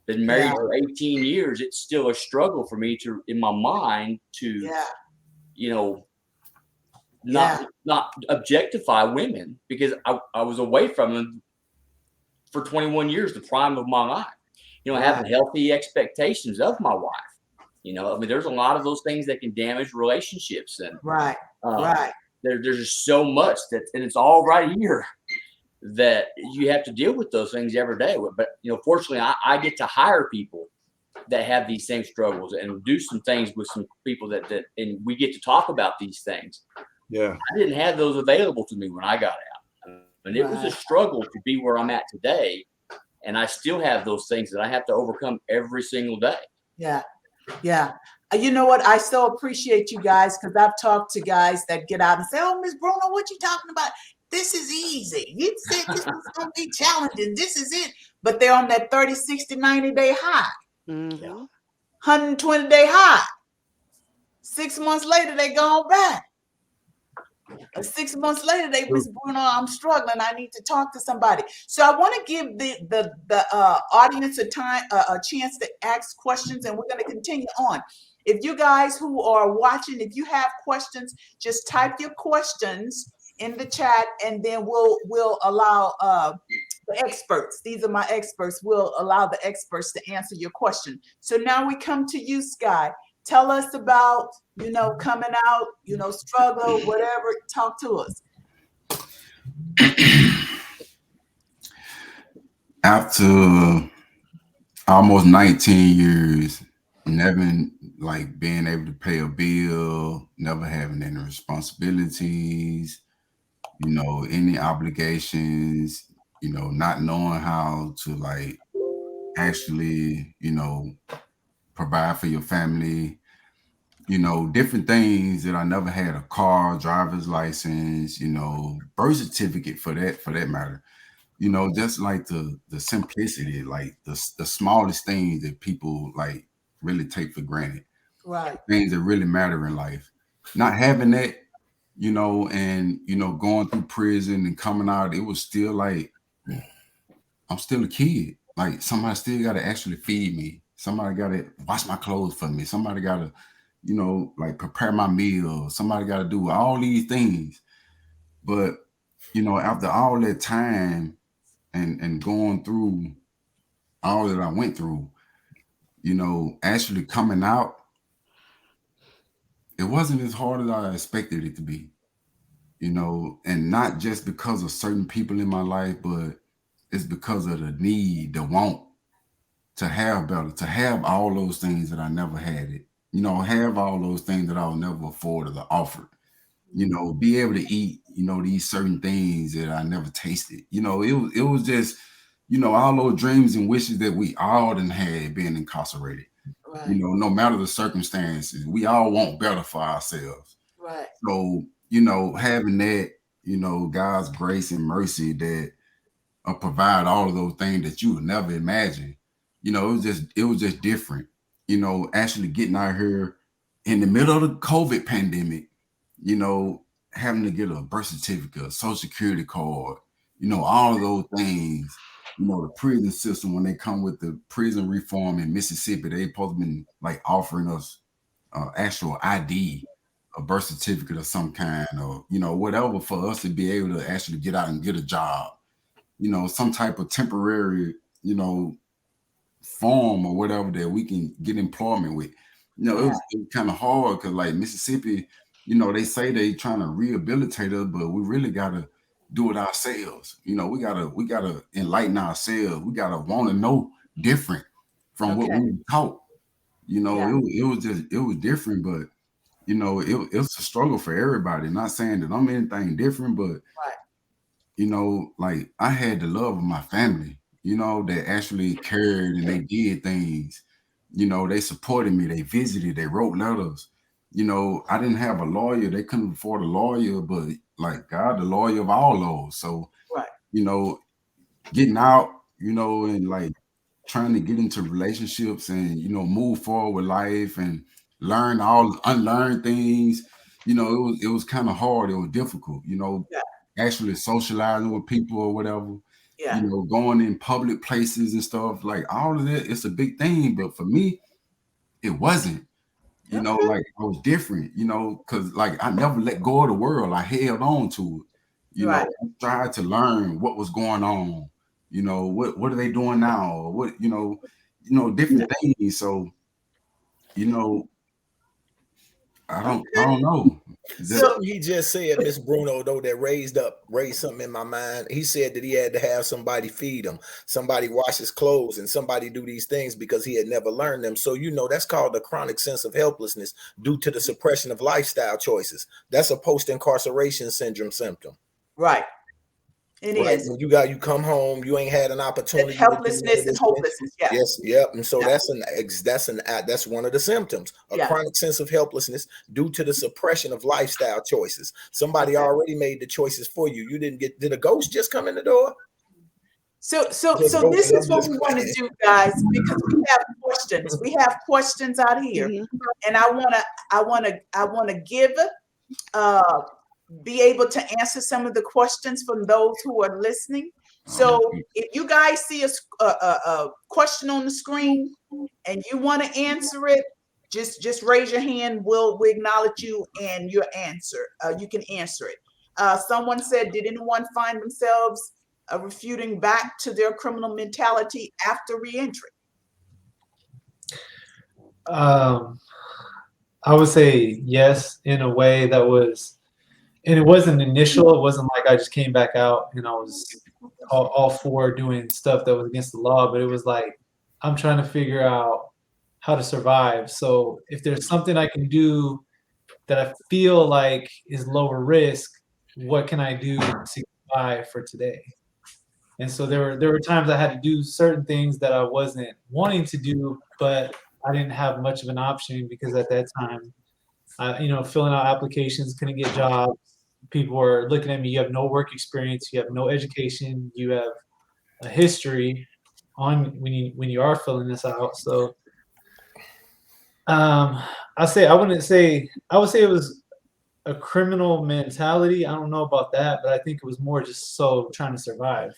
been married for 18 years, it's still a struggle for me to, in my mind, to, you know, not objectify women because I was away from them for 21 years, the prime of my life. You know, having healthy expectations of my wife. You know, I mean, there's a lot of those things that can damage relationships, and there's just so much that, and it's all right here that you have to deal with those things every day. But you know, fortunately, I get to hire people that have these same struggles and do some things with some people that and we get to talk about these things. Yeah, I didn't have those available to me when I got out, and it was a struggle to be where I'm at today. And I still have those things that I have to overcome every single day. Yeah. Yeah. You know what? I so appreciate you guys because I've talked to guys that get out and say, oh, Miss Bruno, what you talking about? This is easy. You said this was going to be challenging. This is it. But they're on that 30, 60, 90-day high. 120-day high. 6 months later, they gone back. 6 months later, they, Miss Bruno, I'm struggling. I need to talk to somebody. So I want to give the audience a chance to ask questions, and we're going to continue on. If you guys who are watching, if you have questions, just type your questions in the chat, and then we'll allow the experts. These are my experts. We'll allow the experts to answer your question. So now we come to you, Sky. Tell us about, you know, coming out, you know, struggle, whatever. Talk to us. After almost 19 years, never like being able to pay a bill, never having any responsibilities, you know, any obligations, you know, not knowing how to like actually, you know, provide for your family, you know, different things that I never had a car, driver's license, you know, birth certificate for that matter. You know, just like the simplicity, like the smallest things that people like really take for granted. Right. Things that really matter in life. Not having that, you know, and, you know, going through prison and coming out, it was still like, I'm still a kid. Like somebody still got to actually feed me. Somebody got to wash my clothes for me. Somebody got to, you know, like prepare my meal. Somebody got to do all these things. But, you know, after all that time and going through all that I went through, you know, actually coming out, it wasn't as hard as I expected it to be, you know, and not just because of certain people in my life, but it's because of the need, the want to have better, to have all those things that I never had it, you know, have all those things that I was never afforded or offered, you know, be able to eat, you know, these certain things that I never tasted, you know, it was just, you know, all those dreams and wishes that we all done had being incarcerated, Right. you know, no matter the circumstances, we all want better for ourselves. Right. So, you know, having that, you know, God's grace and mercy that provide all of those things that you would never imagine. You know, it was just different. You know, actually getting out here in the middle of the COVID pandemic, you know, having to get a birth certificate, a social security card, you know, all of those things. You know, the prison system, when they come with the prison reform in Mississippi, they supposed to been like offering us actual ID, a birth certificate of some kind, or, you know, whatever for us to be able to actually get out and get a job, you know, some type of temporary, you know, form or whatever that we can get employment with. You know, it was kind of hard because like Mississippi, you know, they say they trying to rehabilitate us, but we really gotta do it ourselves. You know, we gotta enlighten ourselves. We gotta want to know different from what Okay. we were taught. You know, Yeah. it was different, but you know, it's a struggle for everybody. Not saying that I'm anything different, but Right. you know, like I had the love of my family, you know, that actually cared and they did things. You know, they supported me, they visited, they wrote letters. You know, I didn't have a lawyer, they couldn't afford a lawyer, but like God, the lawyer of all those. So, Right. you know, getting out, you know, and like trying to get into relationships and, you know, move forward with life and learn all unlearn things, you know, it was kind of hard, it was difficult, you know, Yeah. actually socializing with people or whatever, you Yeah. know, going in public places and stuff, like all of that, it's a big thing. But for me, it wasn't, you know, Okay. like I was different, you know, because like I never let go of the world. I held on to it, you know, Right. I tried to learn what was going on, you know, what are they doing now? Or what, you know, different things. So, you know, I Okay. don't know. Just So Something he just said, Miss Bruno, though, that raised something in my mind. He said that he had to have somebody feed him, somebody wash his clothes, and somebody do these things because he had never learned them. So, you know, that's called the chronic sense of helplessness due to the suppression of lifestyle choices. That's a post-incarceration syndrome symptom. right. It Right. is. When you come home, you ain't had an That opportunity to do none of helplessness and this thing. hopelessness. Yeah. Yes, yep. And so Yeah. that's one of the symptoms, a Yeah. chronic sense of helplessness due to the suppression of lifestyle choices. Somebody Okay. already made the choices for you. You didn't did a ghost just come in the door? Just So this ghosted. is I'm what just we want to playing. do, guys, because we have questions. We have questions out here, Mhm. and I wanna give uh be able to answer some of the questions from those who are listening. So if you guys see a question on the screen and you want to answer it, just raise your hand. We acknowledge you and your answer. You can answer it. Someone said, did anyone find themselves refuting back to their criminal mentality after reentry? I would say yes, in a way that was, and it wasn't initial. It wasn't like I just came back out and I was all for doing stuff that was against the law, but it was like I'm trying to figure out how to survive. So if there's something I can do that I feel like is lower risk, what can I do to survive for today? And so there were times I had to do certain things that I wasn't wanting to do, but I didn't have much of an option because at that time, you know, filling out applications, couldn't get jobs. People were looking at me. You have no work experience. You have no education. You have a history on when you are filling this out. So I would say it was a criminal mentality. I don't know about that, but I think it was more just so trying to survive.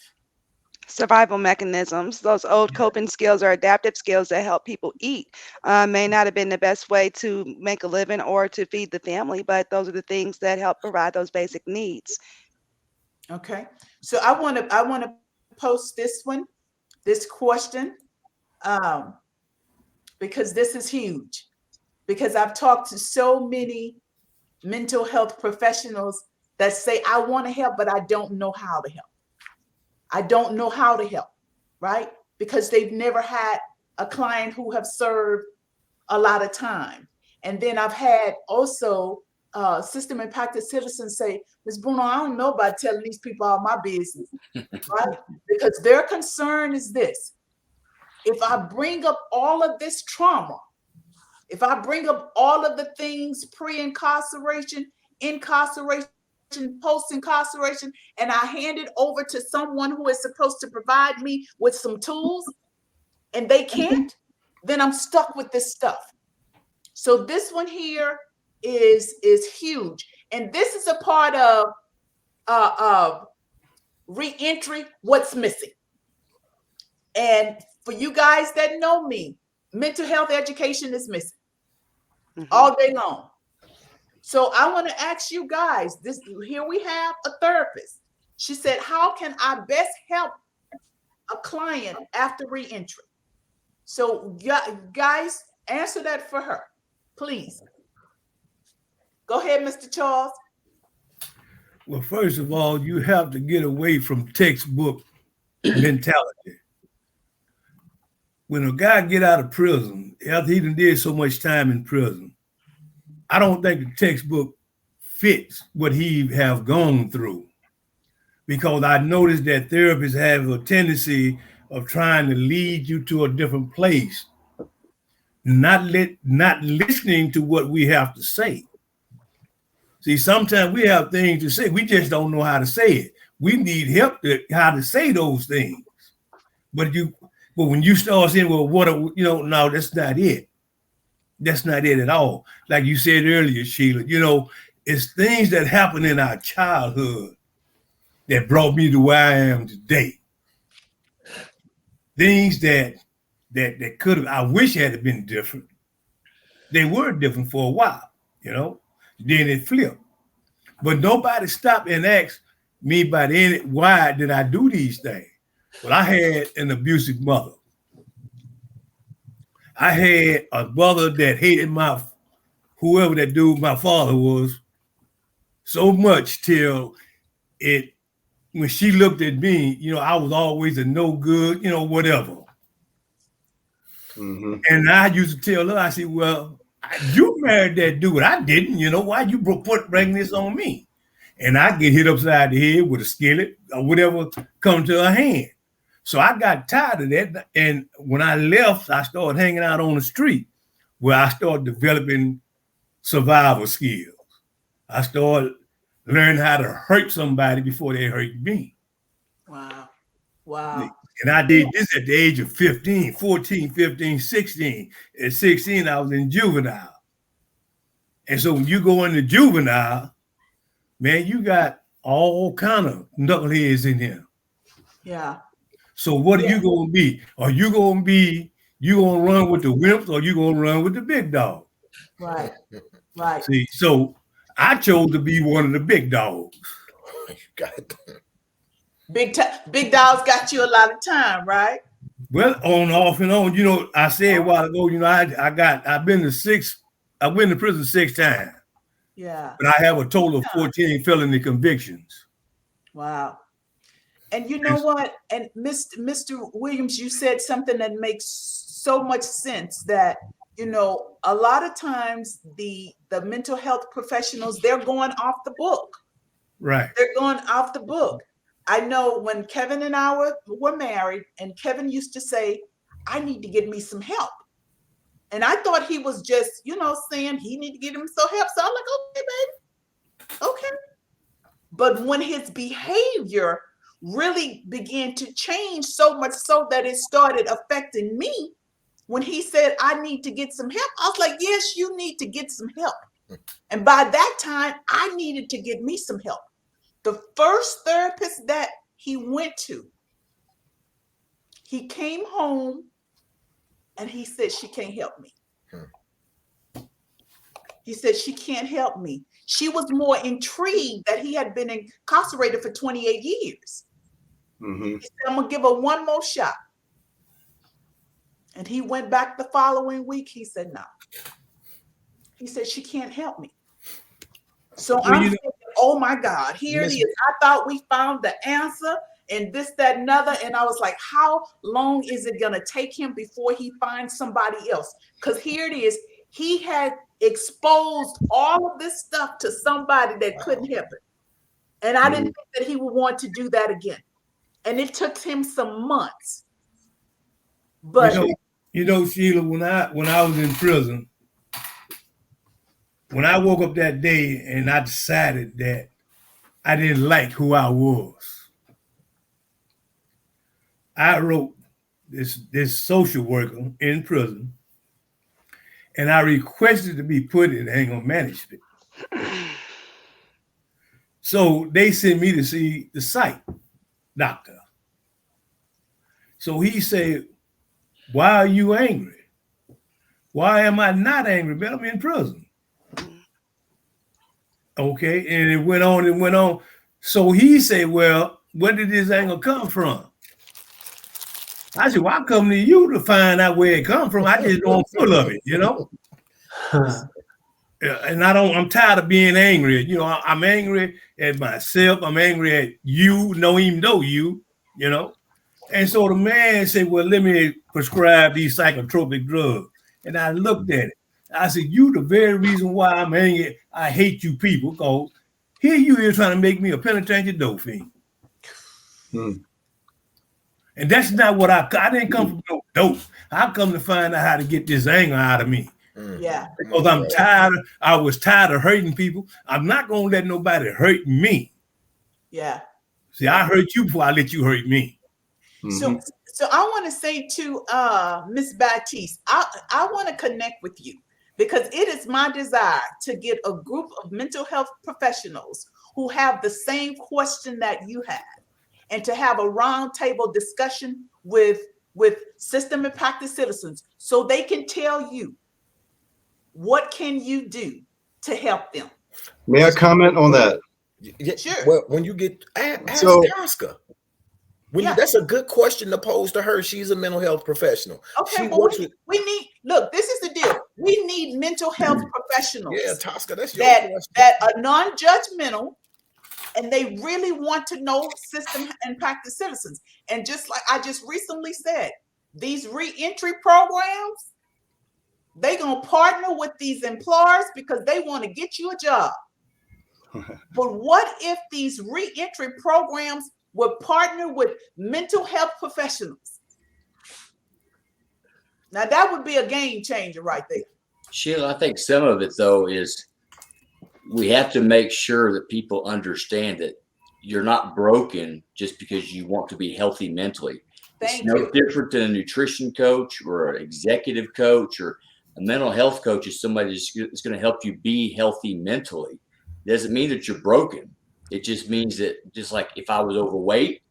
Survival mechanisms, those old coping skills or adaptive skills that help people eat, may not have been the best way to make a living or to feed the family, but those are the things that help provide those basic needs. Okay. So I want to post this question, um, because this is huge. Because I've talked to so many mental health professionals that say, I want to help, but I don't know how to help. I don't know how to help, right? Because they've never had a client who have served a lot of time. And then I've had also system impacted citizens say, Ms. Bruno, I don't know about telling these people all my business, right? Because their concern is this: if I bring up all of this trauma, if I bring up all of the things pre-incarceration, incarceration, post-incarceration, and I hand it over to someone who is supposed to provide me with some tools, and they can't, then I'm stuck with this stuff. So this one here is huge, and this is a part of reentry. What's missing? And for you guys that know me, mental health education is missing all day long. So I want to ask you guys this. Here we have a therapist. She said, how can I best help a client after reentry? So guys, answer that for her, please. Go ahead, Mr. Charles. Well, first of all, you have to get away from textbook mentality. When a guy get out of prison, after he done did so much time in prison, I don't think the textbook fits what he have gone through, because I noticed that therapists have a tendency of trying to lead you to a different place, not listening to what we have to say. See, sometimes we have things to say, we just don't know how to say it. We need help to how to say those things. But when you start saying, well, no, that's not it. That's not it at all. Like you said earlier, Sheila, it's things that happened in our childhood that brought me to where I am today. Things that could have, I wish had been different. They were different for a while, then it flipped. But nobody stopped and asked me by the end, why did I do these things? Well, I had an abusive mother. I had a brother that hated whoever that dude my father was so much till when she looked at me, I was always a no good, whatever. Mm-hmm. And I used to tell her, I said, well, you married that dude. I didn't, why you bring this on me? And I get hit upside the head with a skillet or whatever come to her hand. So I got tired of that. And when I left, I started hanging out on the street, where I started developing survival skills. I started learning how to hurt somebody before they hurt me. Wow. Wow. And I did this at the age of 15, 14, 15, 16. At 16, I was in juvenile. And so when you go into juvenile, man, you got all kind of knuckleheads in here. Yeah. So what are you going to be? Are you going to run with the wimps, or you going to run with the big dog? Right. Right. See, so I chose to be one of the big dogs. Big dogs got you a lot of time, right? Well, on, off, and on. I said a while ago, I've been to prison 6 times. Yeah. But I have a total of 14 felony convictions. Wow. And you know what? And Mr. Williams, you said something that makes so much sense, that, a lot of times the mental health professionals, they're going off the book. Right. They're going off the book. I know when Kevin and I were married, and Kevin used to say, I need to get me some help. And I thought he was just, saying he need to get him some help. So I'm like, okay, baby. Okay. But when his behavior really began to change, so much so that it started affecting me, when he said, I need to get some help, I was like, yes, you need to get some help. And by that time, I needed to get me some help. The first therapist that he went to, he came home and he said, she can't help me. He said, she can't help me. She was more intrigued that he had been incarcerated for 28 years. He said, I'm going to give her one more shot. And he went back the following week. He said, no. He said, she can't help me. So I'm thinking, oh my God, here it is. I thought we found the answer and this, that, and other. And I was like, how long is it going to take him before he finds somebody else? Because here it is. He had exposed all of this stuff to somebody that couldn't help it. And I didn't think that he would want to do that again. And it took him some months. But Sheila, when I was in prison, when I woke up that day and I decided that I didn't like who I was, I wrote this social worker in prison, and I requested to be put in anger management. So they sent me to see the psych doctor. So he said, why are you angry? Why am I not angry? But I'm in prison. Okay, and it went on and went on. So he said, well, where did this anger come from? I said, well, I'm coming to you to find out where it come from. I just don't full of it, And I'm tired of being angry. I'm angry at myself. I'm angry at you, even though you. And so the man said, well, let me prescribe these psychotropic drugs. And I looked at it. I said, you the very reason why I'm angry. I hate you people, because here you is trying to make me a penitentiary dope fiend. And that's not what I didn't come from no dope. I come to find out how to get this anger out of me. Yeah. Because I'm tired. I was tired of hurting people. I'm not going to let nobody hurt me. Yeah. See, I hurt you before I let you hurt me. So I want to say to Ms. Baptiste, I want to connect with you, because it is my desire to get a group of mental health professionals who have the same question that you have, and to have a roundtable discussion with system and practice citizens, so they can tell you what can you do to help them. May I comment on that? Yeah, sure. Well, when you get ask Oscar. That's a good question to pose to her. She's a mental health professional. Okay, well, we need, look, this is the deal. We need mental health professionals. Yeah, Tosca, that's your question. That are non-judgmental, and they really want to know system and practice citizens. And just like I just recently said, these reentry programs, they gonna partner with these employers because they want to get you a job. But what if these reentry programs would partner with mental health professionals? Now that would be a game changer right there. Sheila, I think some of it though is we have to make sure that people understand that you're not broken just because you want to be healthy mentally. It's no different than a nutrition coach or an executive coach, or a mental health coach is somebody that's going to help you be healthy mentally. It doesn't mean that you're broken. It just means that, just like if I was overweight,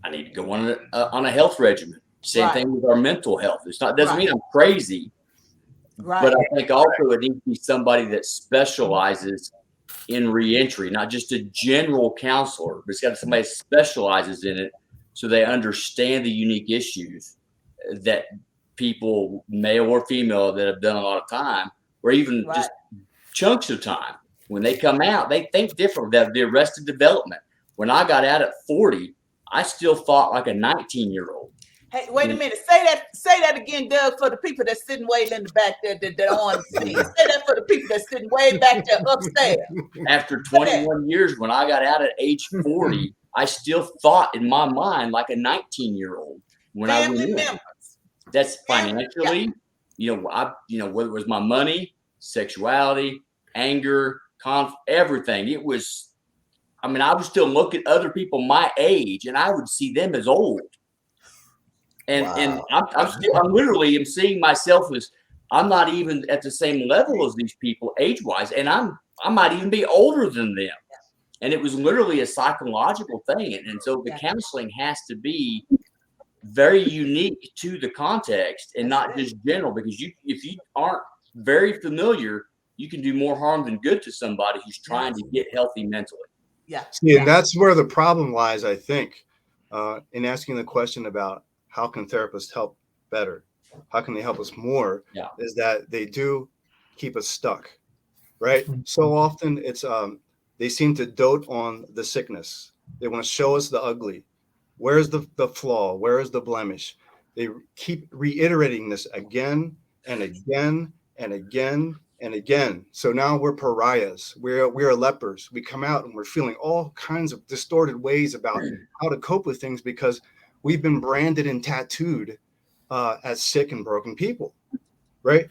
I need to go on a health regimen. Same thing with our mental health. Doesn't mean I'm crazy. But I think also it needs to be somebody that specializes in reentry, not just a general counselor, but it's got to be somebody that specializes in it, so they understand the unique issues that people, male or female, that have done a lot of time, or even just chunks of time, when they come out, they think different. That the arrested development. When I got out at 40, I still thought like a 19-year-old. Hey, wait a minute. Say that again, Doug, for the people that's sitting way in the back there that on the scene. Say that for the people that's sitting way back there upstairs. After 21 years, when I got out at age 40, I still thought in my mind like a 19-year-old. When Family I went members. That's financially, whether it was my money, sexuality, anger, everything. It was, I was still looking at other people my age, and I would see them as old. And I'm literally seeing myself as I'm not even at the same level as these people age-wise, and I might even be older than them. And it was literally a psychological thing. And so the counseling has to be very unique to the context and not just general, because if you aren't very familiar, you can do more harm than good to somebody who's trying to get healthy mentally. Yeah. See, and that's where the problem lies, I think, in asking the question about how can therapists help better? How can they help us more? Yeah. Is that they do keep us stuck, right? So often it's they seem to dote on the sickness. They want to show us the ugly. Where's the flaw? Where is the blemish? They keep reiterating this again and again and again and again. So now we're pariahs. We're lepers. We come out and we're feeling all kinds of distorted ways about how to cope with things because we've been branded and tattooed as sick and broken people, right?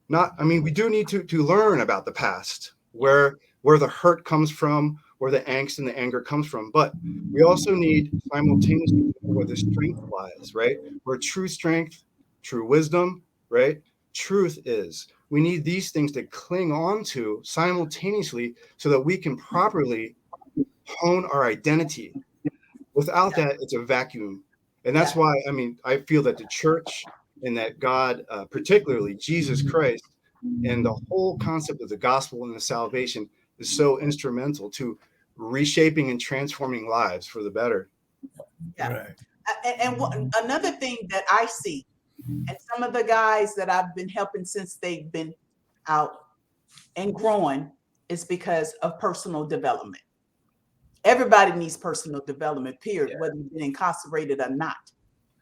We do need to learn about the past, where the hurt comes from, where the angst and the anger comes from. But we also need simultaneously where the strength lies, right? Where true strength, true wisdom, right? Truth is. We need these things to cling on to simultaneously so that we can properly hone our identity. Without that, it's a vacuum. And that's why, I feel that the church and that God, particularly Jesus Christ, and the whole concept of the gospel and the salvation is so instrumental to reshaping and transforming lives for the better. Yeah. Right. And another thing that I see, and some of the guys that I've been helping since they've been out and growing, is because of personal development. Everybody needs personal development, period, whether you've been incarcerated or not.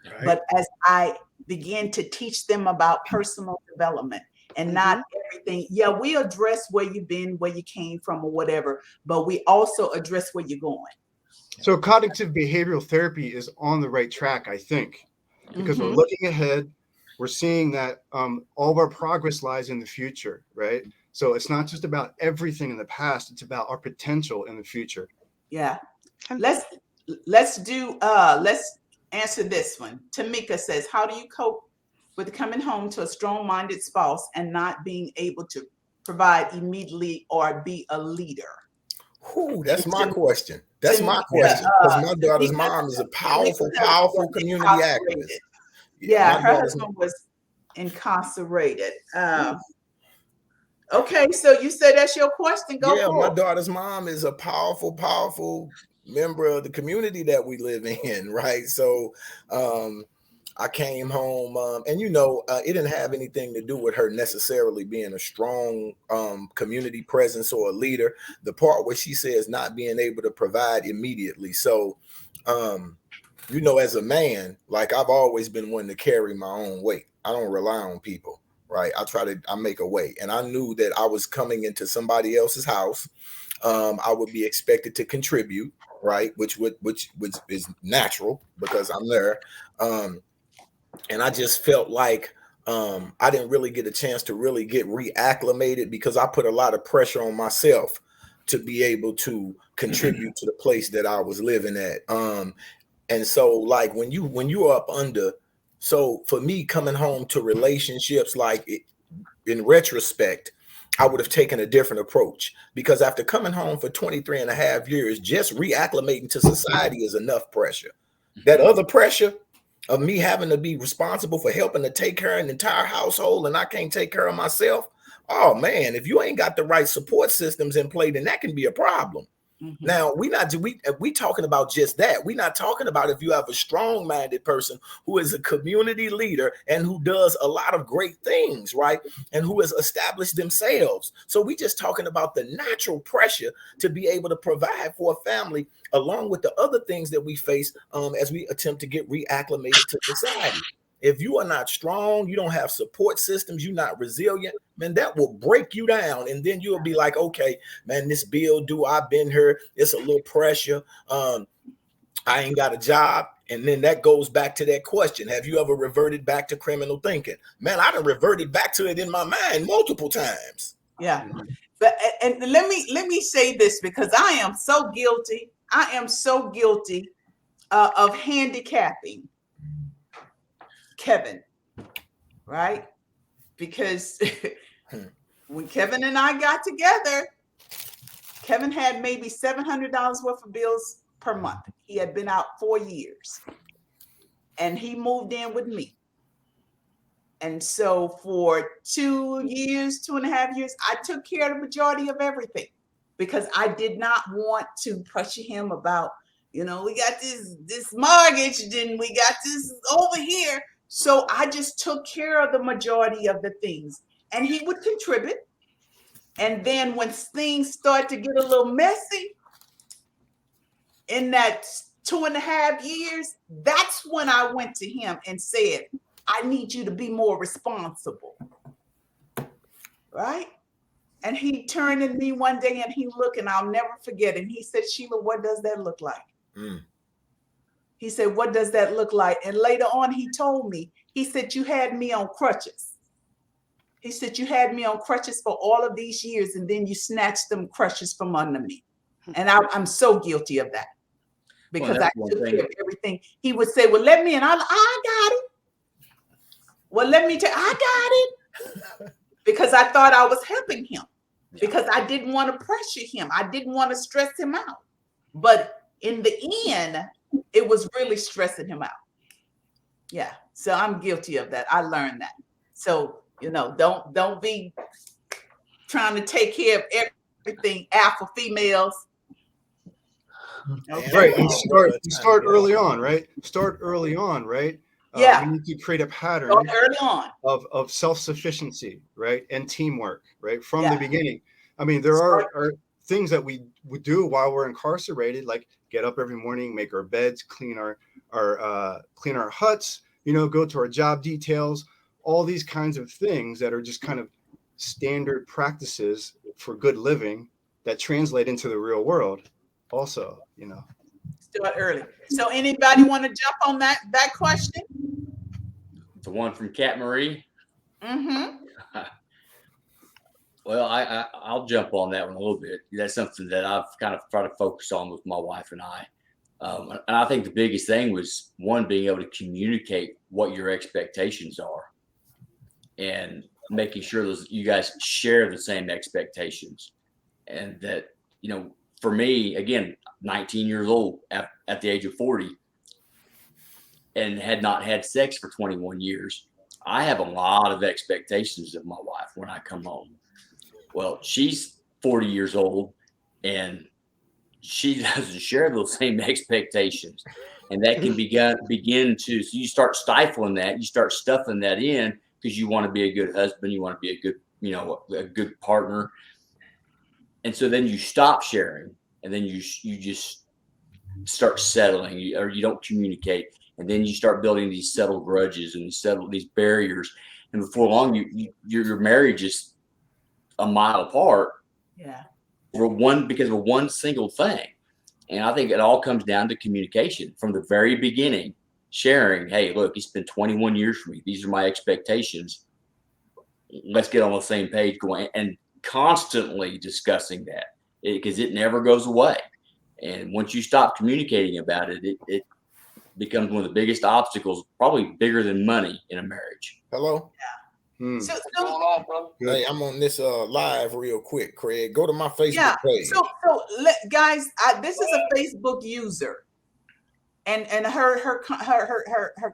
Right. But as I begin to teach them about personal development and not everything, we address where you've been, where you came from, or whatever, but we also address where you're going. So cognitive behavioral therapy is on the right track, I think, because we're looking ahead. We're seeing that all of our progress lies in the future, right? So it's not just about everything in the past, it's about our potential in the future. Yeah. Let's answer this one. Tamika says, how do you cope with coming home to a strong-minded spouse and not being able to provide immediately or be a leader? Ooh, that's my question. That's my question. Because my daughter's mom is a powerful community activist. Yeah, her husband was incarcerated. Okay, so you said that's your question. Go for it. My daughter's mom is a powerful member of the community that we live in, right? So I came home and it didn't have anything to do with her necessarily being a strong community presence or a leader. The part where she says not being able to provide immediately. So as a man, like I've always been one to carry my own weight. I don't rely on people, right? I make a way. And I knew that I was coming into somebody else's house. I would be expected to contribute, right? Which is natural because I'm there. And I just felt like I didn't really get a chance to really get reacclimated because I put a lot of pressure on myself to be able to contribute to the place that I was living at. And so like when you are up under, so for me coming home to relationships, in retrospect, I would have taken a different approach because after coming home for 23 and a half years, just reacclimating to society is enough pressure. That other pressure of me having to be responsible for helping to take care of an entire household and I can't take care of myself. Oh man, if you ain't got the right support systems in play, then that can be a problem. Now we talking about just that. We're not talking about if you have a strong-minded person who is a community leader and who does a lot of great things, right? And who has established themselves. So we just talking about the natural pressure to be able to provide for a family, along with the other things that we face as we attempt to get reacclimated to society. If you are not strong, you don't have support systems, you're not resilient, man, that will break you down. And then you'll be like, okay, man, this bill due, I've been here. It's a little pressure. I ain't got a job. And then that goes back to that question. Have you ever reverted back to criminal thinking? Man, I done reverted back to it in my mind multiple times. Yeah. But and let me say this because I am so guilty. I am so guilty of handicapping Kevin, right? because when Kevin and I got together, Kevin had maybe $700 worth of bills per month. He had been out 4 years, and he moved in with me. And so for 2 years, 2.5 years, I took care of the majority of everything because I did not want to pressure him about, we got this mortgage, then we got this over here. So I just took care of the majority of the things, and he would contribute. And then when things start to get a little messy in that 2.5 years, that's when I went to him and said, I need you to be more responsible, right? And he turned at me one day and he looked, and I'll never forget. And he said, Sheila, what does that look like? He said, what does that look like? And later on, he told me, he said, you had me on crutches. He said, you had me on crutches for all of these years, and then you snatched them crutches from under me. And I'm so guilty of that because I took care of everything. He would say, well, let me, and I got it. Well, let me tell you, I got it. Because I thought I was helping him, because I didn't want to pressure him. I didn't want to stress him out. But in the end, it was really stressing him out. Yeah. So I'm guilty of that. I learned that. So, don't be trying to take care of everything alpha females. Okay. Right. And start early on, right? Start early on, right? Yeah. We need to create a pattern early on of self-sufficiency, right? And teamwork, right? From the beginning. I mean, there are things that we would do while we're incarcerated, like get up every morning, make our beds, clean our huts, go to our job details, all these kinds of things that are just kind of standard practices for good living that translate into the real world also, Start early. So anybody want to jump on that question? The one from Kat Marie. Mm-hmm. Well, I'll jump on that one a little bit. That's something that I've kind of tried to focus on with my wife and I. And I think the biggest thing was, one, being able to communicate what your expectations are and making sure you guys share the same expectations. And that, for me, again, 19 years old at the age of 40 and had not had sex for 21 years, I have a lot of expectations of my wife when I come home. Well, she's 40 years old and she doesn't share those same expectations. And that can begin to, so you start stifling that, you start stuffing that in because you want to be a good husband, you want to be a good, a good partner. And so then you stop sharing, and then you just start settling, or you don't communicate. And then you start building these settled grudges and these barriers. And before long, your marriage is a mile apart. Yeah. Because of one single thing. And I think it all comes down to communication from the very beginning, sharing, hey, look, it's been 21 years for me. These are my expectations. Let's get on the same page, going and constantly discussing that, because it never goes away. And once you stop communicating about it, it becomes one of the biggest obstacles, probably bigger than money in a marriage. Hello? Yeah. So, hey, I'm on this live real quick, Craig. Go to my Facebook page. So guys, this is a Facebook user, and her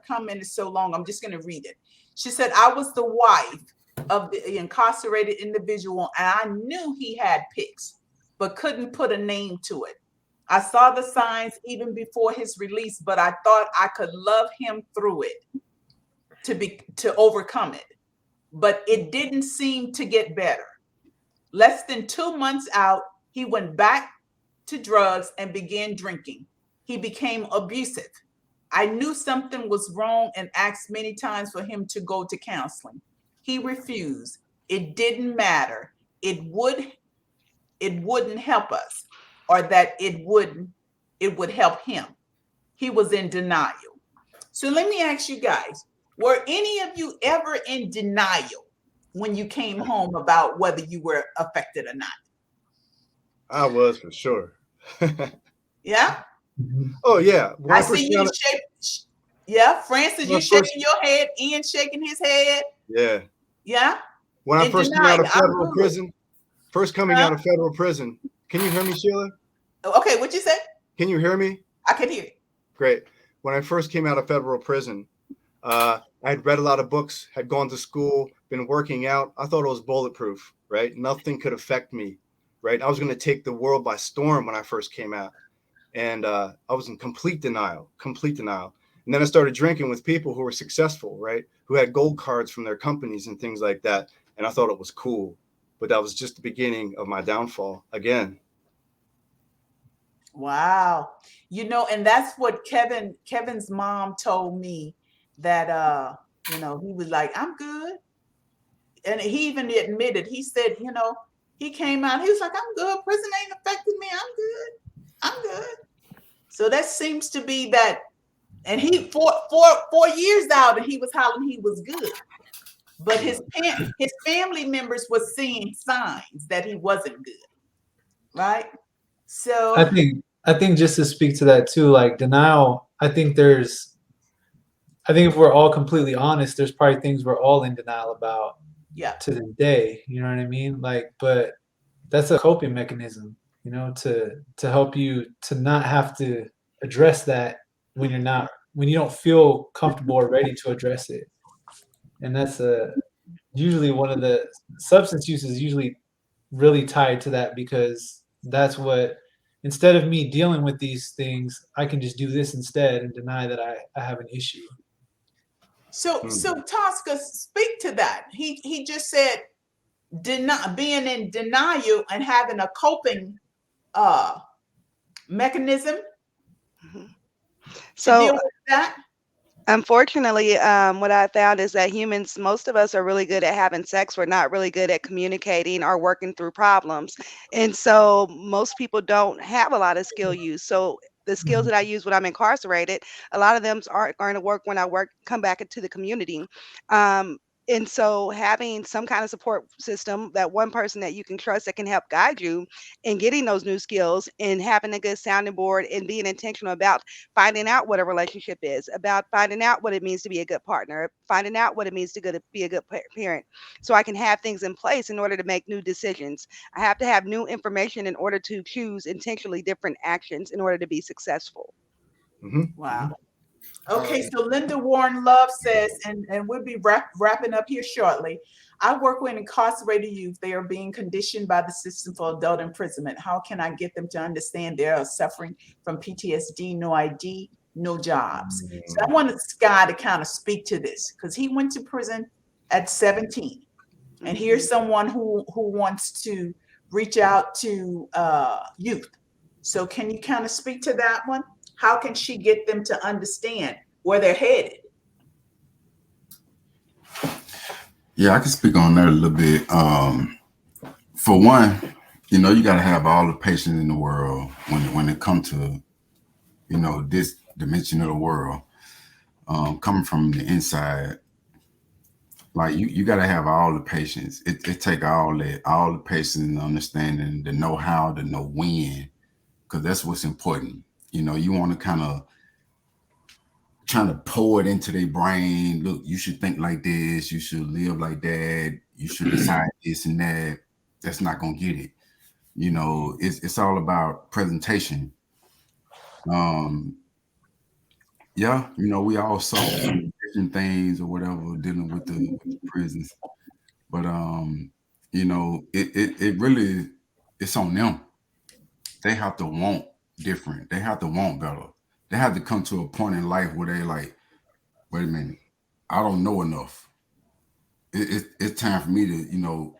comment is so long. I'm just going to read it. She said, "I was the wife of the incarcerated individual, and I knew he had pics, but couldn't put a name to it. I saw the signs even before his release, but I thought I could love him through it to overcome it. But it didn't seem to get better. Less than 2 months out, he went back to drugs and began drinking. He became abusive. I knew something was wrong and asked many times for him to go to counseling. He refused. It didn't matter. It wouldn't help us, or that it would help him. He was in denial." So let me ask you guys, were any of you ever in denial when you came home about whether you were affected or not? I was, for sure. Yeah? Oh, yeah. I see you shake. Yeah, Francis, you shaking your head, Ian shaking his head. Yeah. Yeah. When I And first came out denied. of I'm federal good. prison, can you hear me, Sheila? Okay, what you say? Can you hear me? I can hear you. Great. When I first came out of federal prison, I had read a lot of books, had gone to school, been working out. I thought it was bulletproof, right? Nothing could affect me, right? I was going to take the world by storm when I first came out. And I was in complete denial. And then I started drinking with people who were successful, right? Who had gold cards from their companies and things like that. And I thought it was cool. But that was just the beginning of my downfall again. Wow. And that's what Kevin's mom told me, that he was like, I'm good. And he even admitted, he said, he came out, he was like, I'm good. Prison ain't affecting me. I'm good. So that seems to be that. And he 4 years out, and he was hollering he was good. But his family members were seeing signs that he wasn't good. Right? So I think just to speak to that too, like denial, I think if we're all completely honest, there's probably things we're all in denial about to this day. You know what I mean? Like, but that's a coping mechanism, to help you to not have to address that when you don't feel comfortable or ready to address it. And that's usually one of the substance use is usually really tied to that, because that's what, instead of me dealing with these things, I can just do this instead and deny that I have an issue. So Tosca, speak to that. He just said being in denial and having a coping mechanism to deal with that. Unfortunately, what I found is that humans, most of us are really good at having sex. We're not really good at communicating or working through problems. And so most people don't have a lot of skill use. So the skills that I use when I'm incarcerated, a lot of them aren't going to work when I come back into the community. And so having some kind of support system, that one person that you can trust that can help guide you in getting those new skills, and having a good sounding board and being intentional about finding out what a relationship is, about finding out what it means to be a good partner, finding out what it means to be a good parent, so I can have things in place in order to make new decisions. I have to have new information in order to choose intentionally different actions in order to be successful. Wow. Okay, so Linda Warren Love says, and we'll be wrapping up here shortly. I work with incarcerated youth. They are being conditioned by the system for adult imprisonment. How can I get them to understand they are suffering from PTSD, no ID, no jobs? So I wanted Sky to kind of speak to this, because he went to prison at 17. And here's someone who wants to reach out to youth. So can you kind of speak to that one? How can she get them to understand where they're headed? Yeah, I can speak on that a little bit. For one, you got to have all the patience in the world when it comes to, this dimension of the world, coming from the inside. Like you got to have all the patience. It take all the patience and understanding, the know-how, the know when, because that's what's important. You want to kind of trying to pour it into their brain. Look, you should think like this. You should live like that. You should decide this and that. That's not gonna get it. It's all about presentation. Yeah, we all saw different things or whatever dealing with the prisons, but it really, it's on them. They have to want different. They have to want better. They have to come to a point in life where they like, wait a minute, I don't know enough. It's time for me to,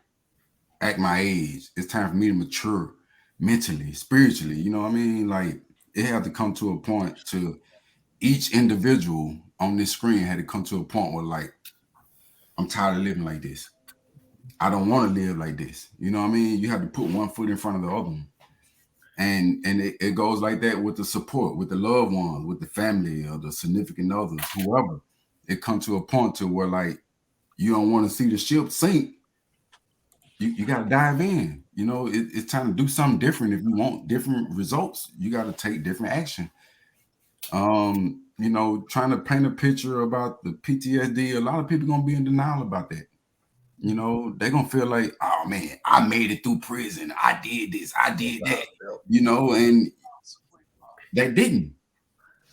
act my age. It's time for me to mature mentally, spiritually. You know what I mean? Like, it had to come to a point to each individual on this screen had to come to a point where, like, I'm tired of living like this. I don't want to live like this. You know what I mean? You have to put one foot in front of the other one. And it goes like that with the support, with the loved ones, with the family or the significant others, whoever. It comes to a point to where, like, you don't want to see the ship sink. You got to dive in. It's time to do something different. If you want different results, you got to take different action. Trying to paint a picture about the PTSD, a lot of people going to be in denial about that. you know, they're gonna feel like, oh man, I made it through prison. I did this, I did that, you know, and they didn't.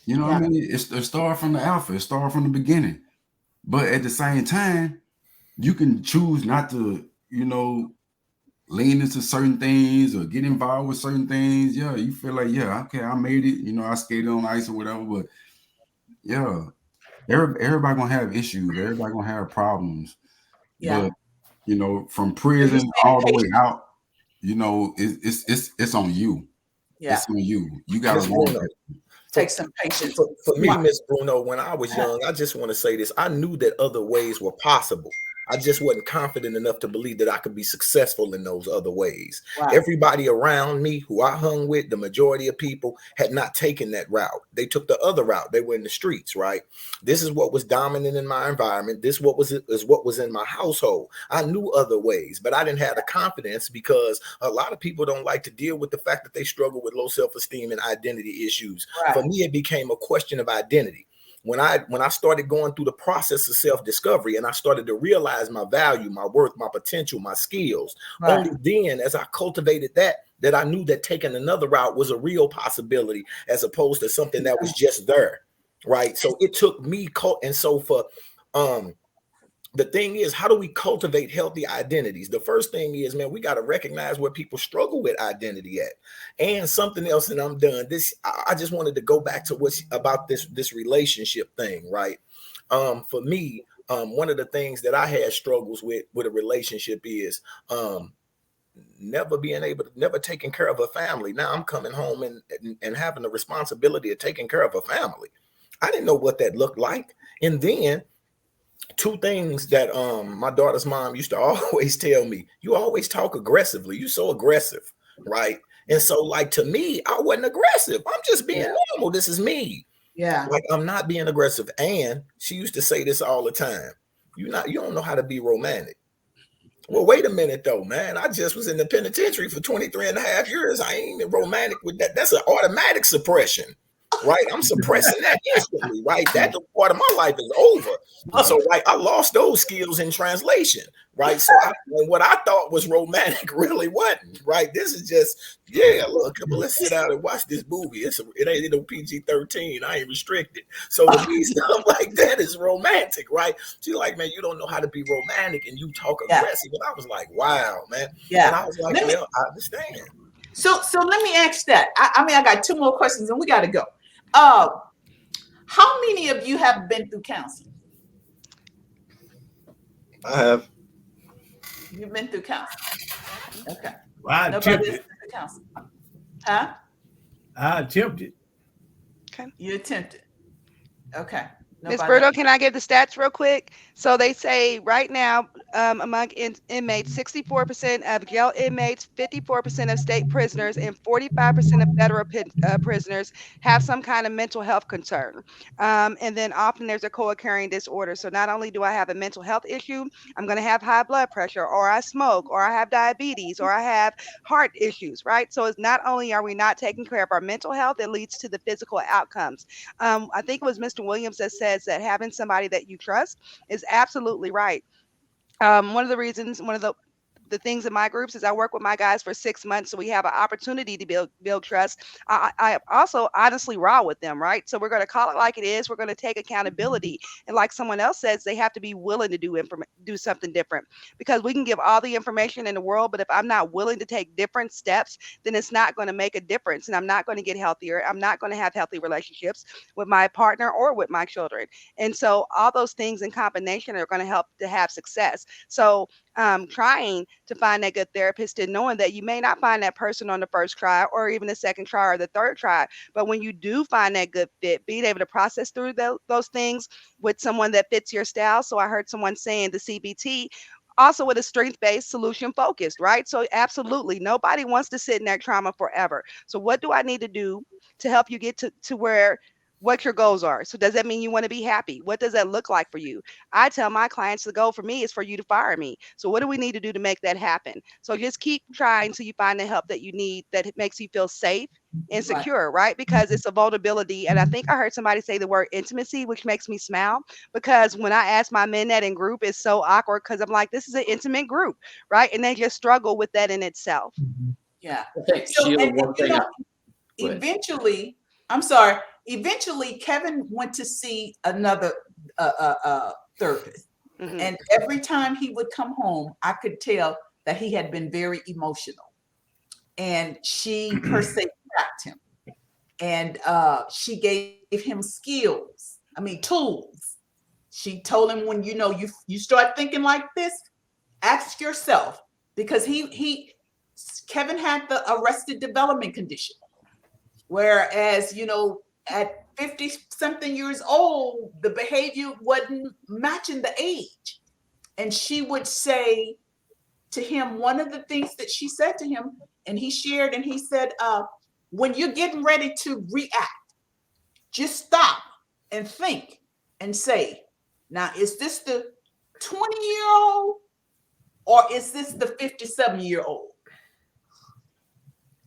You know what I Yeah. mean? It started from the alpha, it started from the beginning. But at the same time, you can choose not to, you know, lean into certain things or get involved with certain things. Yeah, you feel like, yeah, okay, I made it. You know, I skated on ice or whatever. But yeah, everybody gonna have issues. Everybody gonna have problems. Yeah. But you know, from So you're prison saying all the way patient. out, you know, it's on you. Yeah. It's on you. You gotta Miss want Bruno, that. Take some patience. for me, Why? Miss Bruno, when I was young, I just want to say this. I knew that other ways were possible. I just wasn't confident enough to believe that I could be successful in those other ways. Right. Everybody around me who I hung with, the majority of people had not taken that route. They took the other route. They were in the streets, right? This is what was dominant in my environment. This is what was in my household. I knew other ways, but I didn't have the confidence because a lot of people don't like to deal with the fact that they struggle with low self-esteem and identity issues. For Right. me, it became a question of identity. When I started going through the process of self-discovery and I started to realize my value, my worth, my potential, my skills, Right. only then as I cultivated that I knew that taking another route was a real possibility as opposed to something that was just there. Right. So it took me and so for um the thing is, how do we cultivate healthy identities? The first thing is, man, we got to recognize where people struggle with identity at. And something else, and I'm done. I just wanted to go back to what's about this relationship thing, right? For me, one of the things that I had struggles with a relationship is never taking care of a family. Now I'm coming home and having the responsibility of taking care of a family. I didn't know what that looked like. And then two things that my daughter's mom used to always tell me: you always talk aggressively, you so aggressive, right? And so, like, to me, I wasn't aggressive, I'm just being normal, this is me. Yeah. Like, I'm not being aggressive. And she used to say this all the time: you don't know how to be romantic. Well, wait a minute though, man. I just was in the penitentiary for 23 and a half years. I ain't even romantic with that. That's an automatic suppression, right? I'm suppressing that instantly, right? That part of my life is over. So, right, I lost those skills in translation, right? So, what I thought was romantic really wasn't, right? This is just, yeah, look, let's sit down and watch this movie. It ain't no PG-13. I ain't restricted. So, to me, stuff like that is romantic, right? She's like, man, you don't know how to be romantic and you talk Yeah. aggressive. And I was like, wow, man. Yeah. And I was like, Let me- well, I understand. So let me ask that. I mean, I got two more questions and we got to go. How many of you have been through counseling? I have. You've been through counseling. Okay. Well, I Nobody else attempted. been through counseling. Huh? I attempted. You attempted. Okay. Ms. Nobody Berto, else. can I give the stats real quick? So they say right now, among inmates, 64% of jail inmates, 54% of state prisoners, and 45% of federal prisoners have some kind of mental health concern. And then often there's a co-occurring disorder. So not only do I have a mental health issue, I'm going to have high blood pressure, or I smoke, or I have diabetes, or I have heart issues, right? So it's not only are we not taking care of our mental health, it leads to the physical outcomes. I think it was Mr. Williams that says that having somebody that you trust is absolutely right. One of the reasons, one of the things in my groups is I work with my guys for 6 months, so we have an opportunity to build trust. I also honestly raw with them, right? So we're going to call it like it is. We're going to take accountability, and like someone else says, they have to be willing to do something different, because we can give all the information in the world, but if I'm not willing to take different steps, then it's not going to make a difference, and I'm not going to get healthier. I'm not going to have healthy relationships with my partner or with my children, and so all those things in combination are going to help to have success. So trying to find that good therapist and knowing that you may not find that person on the first try or even the second try or the third try. But when you do find that good fit, being able to process through those things with someone that fits your style. So I heard someone saying the CBT, also with a strength-based, solution focused, right? So absolutely nobody wants to sit in that trauma forever. So what do I need to do to help you get to where what your goals are. So does that mean you want to be happy? What does that look like for you? I tell my clients the goal for me is for you to fire me. So what do we need to do to make that happen? So just keep trying till you find the help that you need, that it makes you feel safe and Right. secure, right? Because it's a vulnerability. And I think I heard somebody say the word intimacy, which makes me smile, because when I ask my men that in group, it's so awkward because I'm like, this is an intimate group, right? And they just struggle with that in itself. Yeah. I think, So, Sheila, and one you thing know, go ahead. eventually, I'm sorry, eventually Kevin went to see another therapist. Mhm. And every time he would come home, I could tell that he had been very emotional. And she, per se, tracked him. And she gave him skills, I mean, tools. She told him, when you start thinking like this, ask yourself, because Kevin had the arrested development condition. Whereas, at 50 something years old, the behavior wasn't matching the age. And she would say to him, one of the things that she said to him, and he shared, and he said, when you're getting ready to react, just stop and think and say, now, is this the 20-year-old or is this the 57-year-old?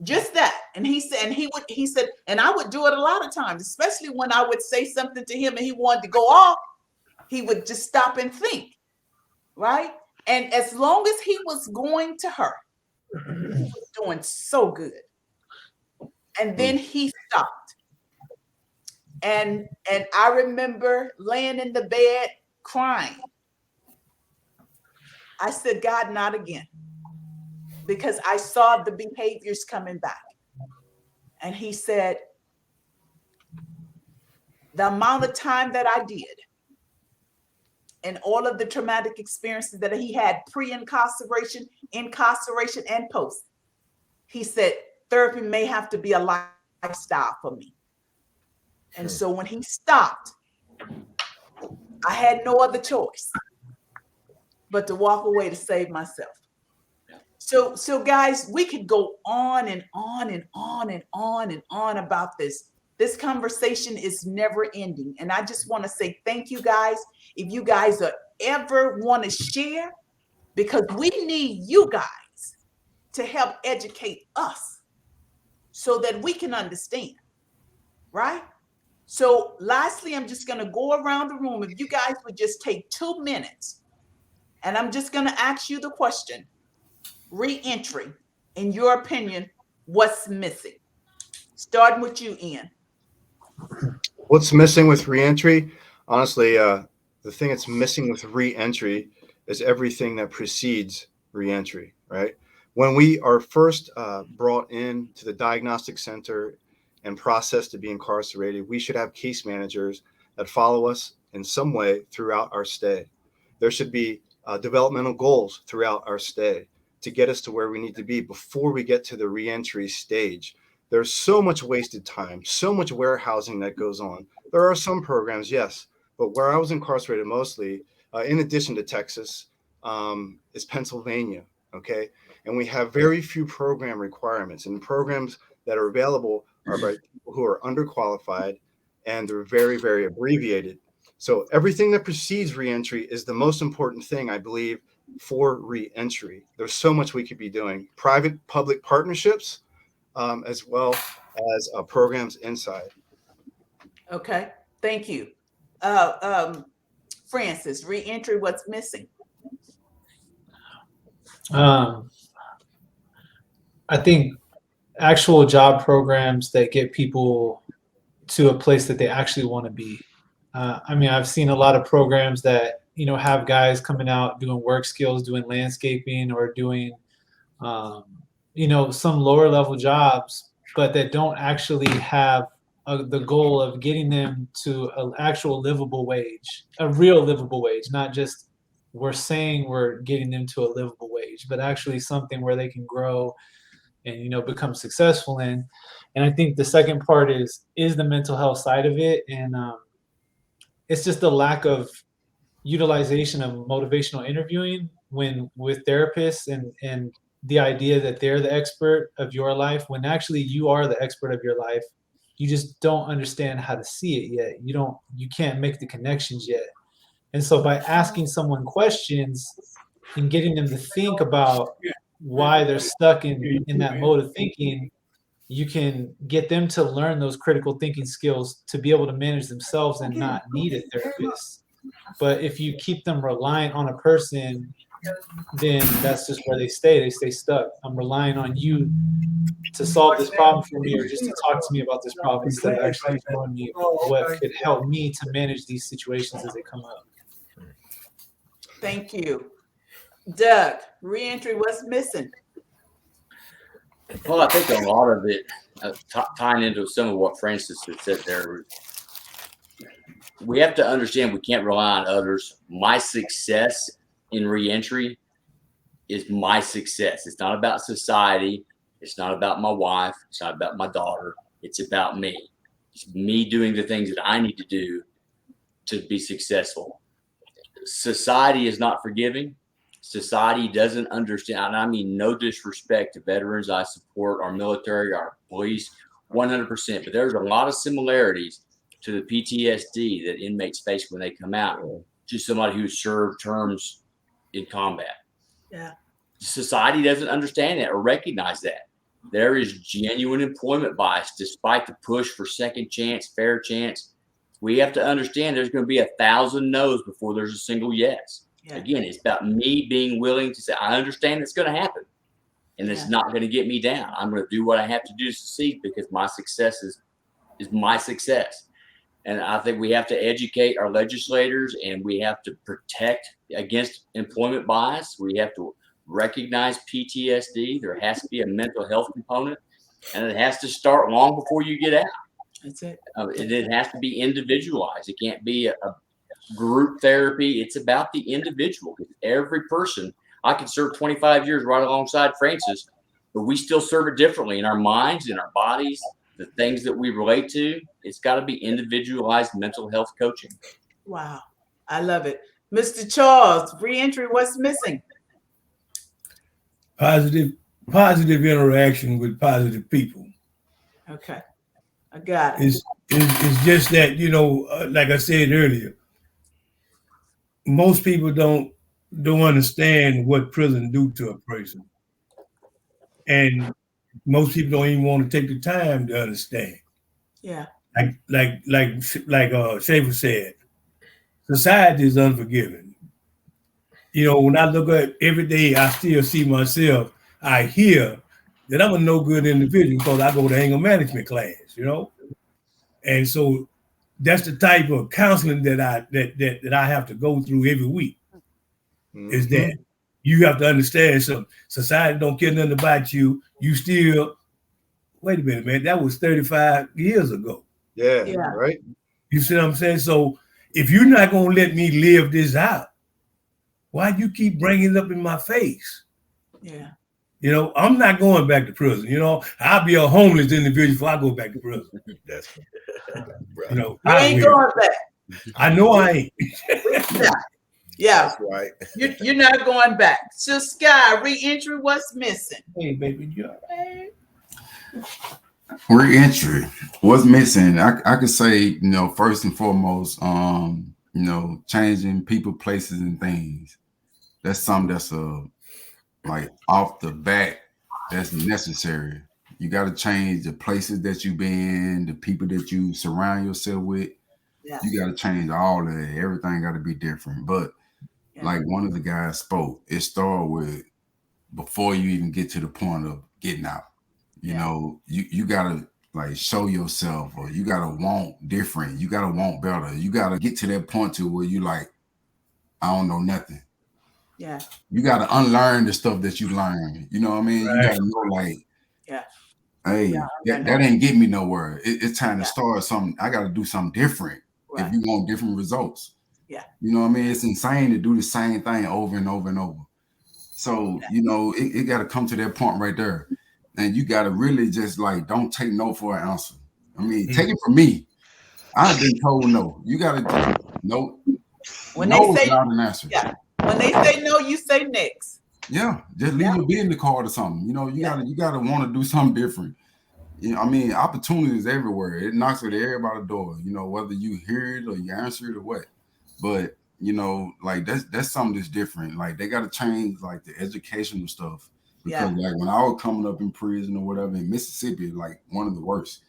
Just that. And he said, and I would do it a lot of times, especially when I would say something to him and he wanted to go off, he would just stop and think, right? And as long as he was going to her, he was doing so good. And then he stopped. And I remember laying in the bed crying. I said, God, not again. Because I saw the behaviors coming back. And he said, the amount of time that I did and all of the traumatic experiences that he had pre-incarceration, incarceration, and post, he said, therapy may have to be a lifestyle for me. And so when he stopped, I had no other choice but to walk away to save myself. So guys, we could go on and on and on and on and on about this. This conversation is never ending. And I just want to say thank you guys. If you guys are ever want to share, because we need you guys to help educate us so that we can understand, right? So lastly, I'm just going to go around the room. If you guys would just take 2 minutes, and I'm just going to ask you the question, reentry, in your opinion, what's missing? Starting with you, Ian. What's missing with reentry? Honestly, the thing that's missing with reentry is everything that precedes reentry, right? When we are first brought in to the diagnostic center and processed to be incarcerated, we should have case managers that follow us in some way throughout our stay. There should be developmental goals throughout our stay to get us to where we need to be before we get to the reentry stage. There's so much wasted time, so much warehousing that goes on. There are some programs, yes, but where I was incarcerated mostly, in addition to Texas, is Pennsylvania. Okay, and we have very few program requirements, and programs that are available are by people who are underqualified, and they're very, very abbreviated. So everything that precedes reentry is the most important thing, I believe, for reentry. There's so much we could be doing. Private-public partnerships, as well as programs inside. Okay, thank you. Francis, reentry, what's missing? I think actual job programs that get people to a place that they actually want to be. I mean, I've seen a lot of programs that, have guys coming out doing work skills, doing landscaping or doing, some lower level jobs, but that don't actually have the goal of getting them to an actual livable wage, a real livable wage, not just we're saying we're getting them to a livable wage, but actually something where they can grow and become successful in. And I think the second part is the mental health side of it, and it's just the lack of utilization of motivational interviewing when with therapists, and the idea that they're the expert of your life when actually you are the expert of your life. You just don't understand how to see it yet. You can't make the connections yet. And so by asking someone questions and getting them to think about why they're stuck in that mode of thinking, you can get them to learn those critical thinking skills to be able to manage themselves and not need a therapist. But if you keep them reliant on a person, then that's just where they stay. They stay stuck. I'm relying on you to solve this problem for me, or just to talk to me about this problem, instead of actually showing me what could help me to manage these situations as they come up. Thank you. Doug, reentry, what's missing? Well, I think a lot of it, tying into some of what Francis had said there, we have to understand we can't rely on others. My success in reentry is my success. It's not about society. It's not about my wife. It's not about my daughter. It's about me. It's me doing the things that I need to do to be successful. Society is not forgiving. Society doesn't understand, and I mean no disrespect to veterans. I support our military, our police, 100%. But there's a lot of similarities to the PTSD that inmates face when they come out to somebody who served terms in combat. Yeah. Society doesn't understand that or recognize that. There is genuine employment bias, despite the push for second chance, fair chance. We have to understand there's going to be 1,000 no's before there's a single yes. Yeah. Again, it's about me being willing to say, I understand it's going to happen, and it's not going to get me down. I'm going to do what I have to do to succeed, because my success is my success. And I think we have to educate our legislators, and we have to protect against employment bias. We have to recognize PTSD. There has to be a mental health component, and it has to start long before you get out. That's it. It has to be individualized. It can't be a group therapy. It's about the individual. Every person, I could serve 25 years right alongside Francis, but we still serve it differently in our minds, in our bodies, the things that we relate to. It's got to be individualized mental health coaching. Wow. I love it. Mr. Charles, reentry, what's missing? Positive interaction with positive people. Okay. I got it. It's just that, like I said earlier, most people don't understand what prison do to a person. And most people don't even want to take the time to understand. Yeah. Like Schaefer said, society is unforgiving. When I look at every day, I still see myself, I hear that I'm a no good individual because I go to anger management class, And so that's the type of counseling that I have to go through every week. Mm-hmm. Is that you have to understand something. Society don't care nothing about you. You still, wait a minute, man, that was 35 years ago. Yeah. Right. You see what I'm saying? So if you're not going to let me live this out, why do you keep bringing it up in my face? Yeah. I'm not going back to prison. I'll be a homeless individual before I go back to prison. That's you ain't going back. I know I ain't. Yeah. That's right. You're not going back. So Sky, reentry, what's missing? Hey, baby, you all right? Reentry, what's missing? I could say, first and foremost, changing people, places, and things. That's something that's like off the bat, that's necessary. You got to change the places that you've been, the people that you surround yourself with. Yeah. You got to change all of that. Everything got to be different. But like one of the guys spoke, it started with before you even get to the point of getting out. You got to like show yourself, or you got to want different. You got to want better. You got to get to that point to where you like, I don't know nothing. Yeah. You got to unlearn the stuff that you learned. You know what I mean? Right. You got to know, like, hey, that ain't get me nowhere. It's time to start something. I got to do something different if you want different results. Yeah. You know what I mean? It's insane to do the same thing over and over and over. So, it got to come to that point right there. And you got to really just like, don't take no for an answer. I mean, take it from me. I've been told no. You got to no. When no they say not an answer. Yeah. When they say no, you say next. Yeah, just leave your business card or something. You gotta want to do something different. you know, I mean, opportunity is everywhere. It knocks at everybody's door. You know, whether you hear it or you answer it or what. But you know, like that's something that's different. Like they got to change like the educational stuff because like when I was coming up in prison or whatever in Mississippi, like one of the worst.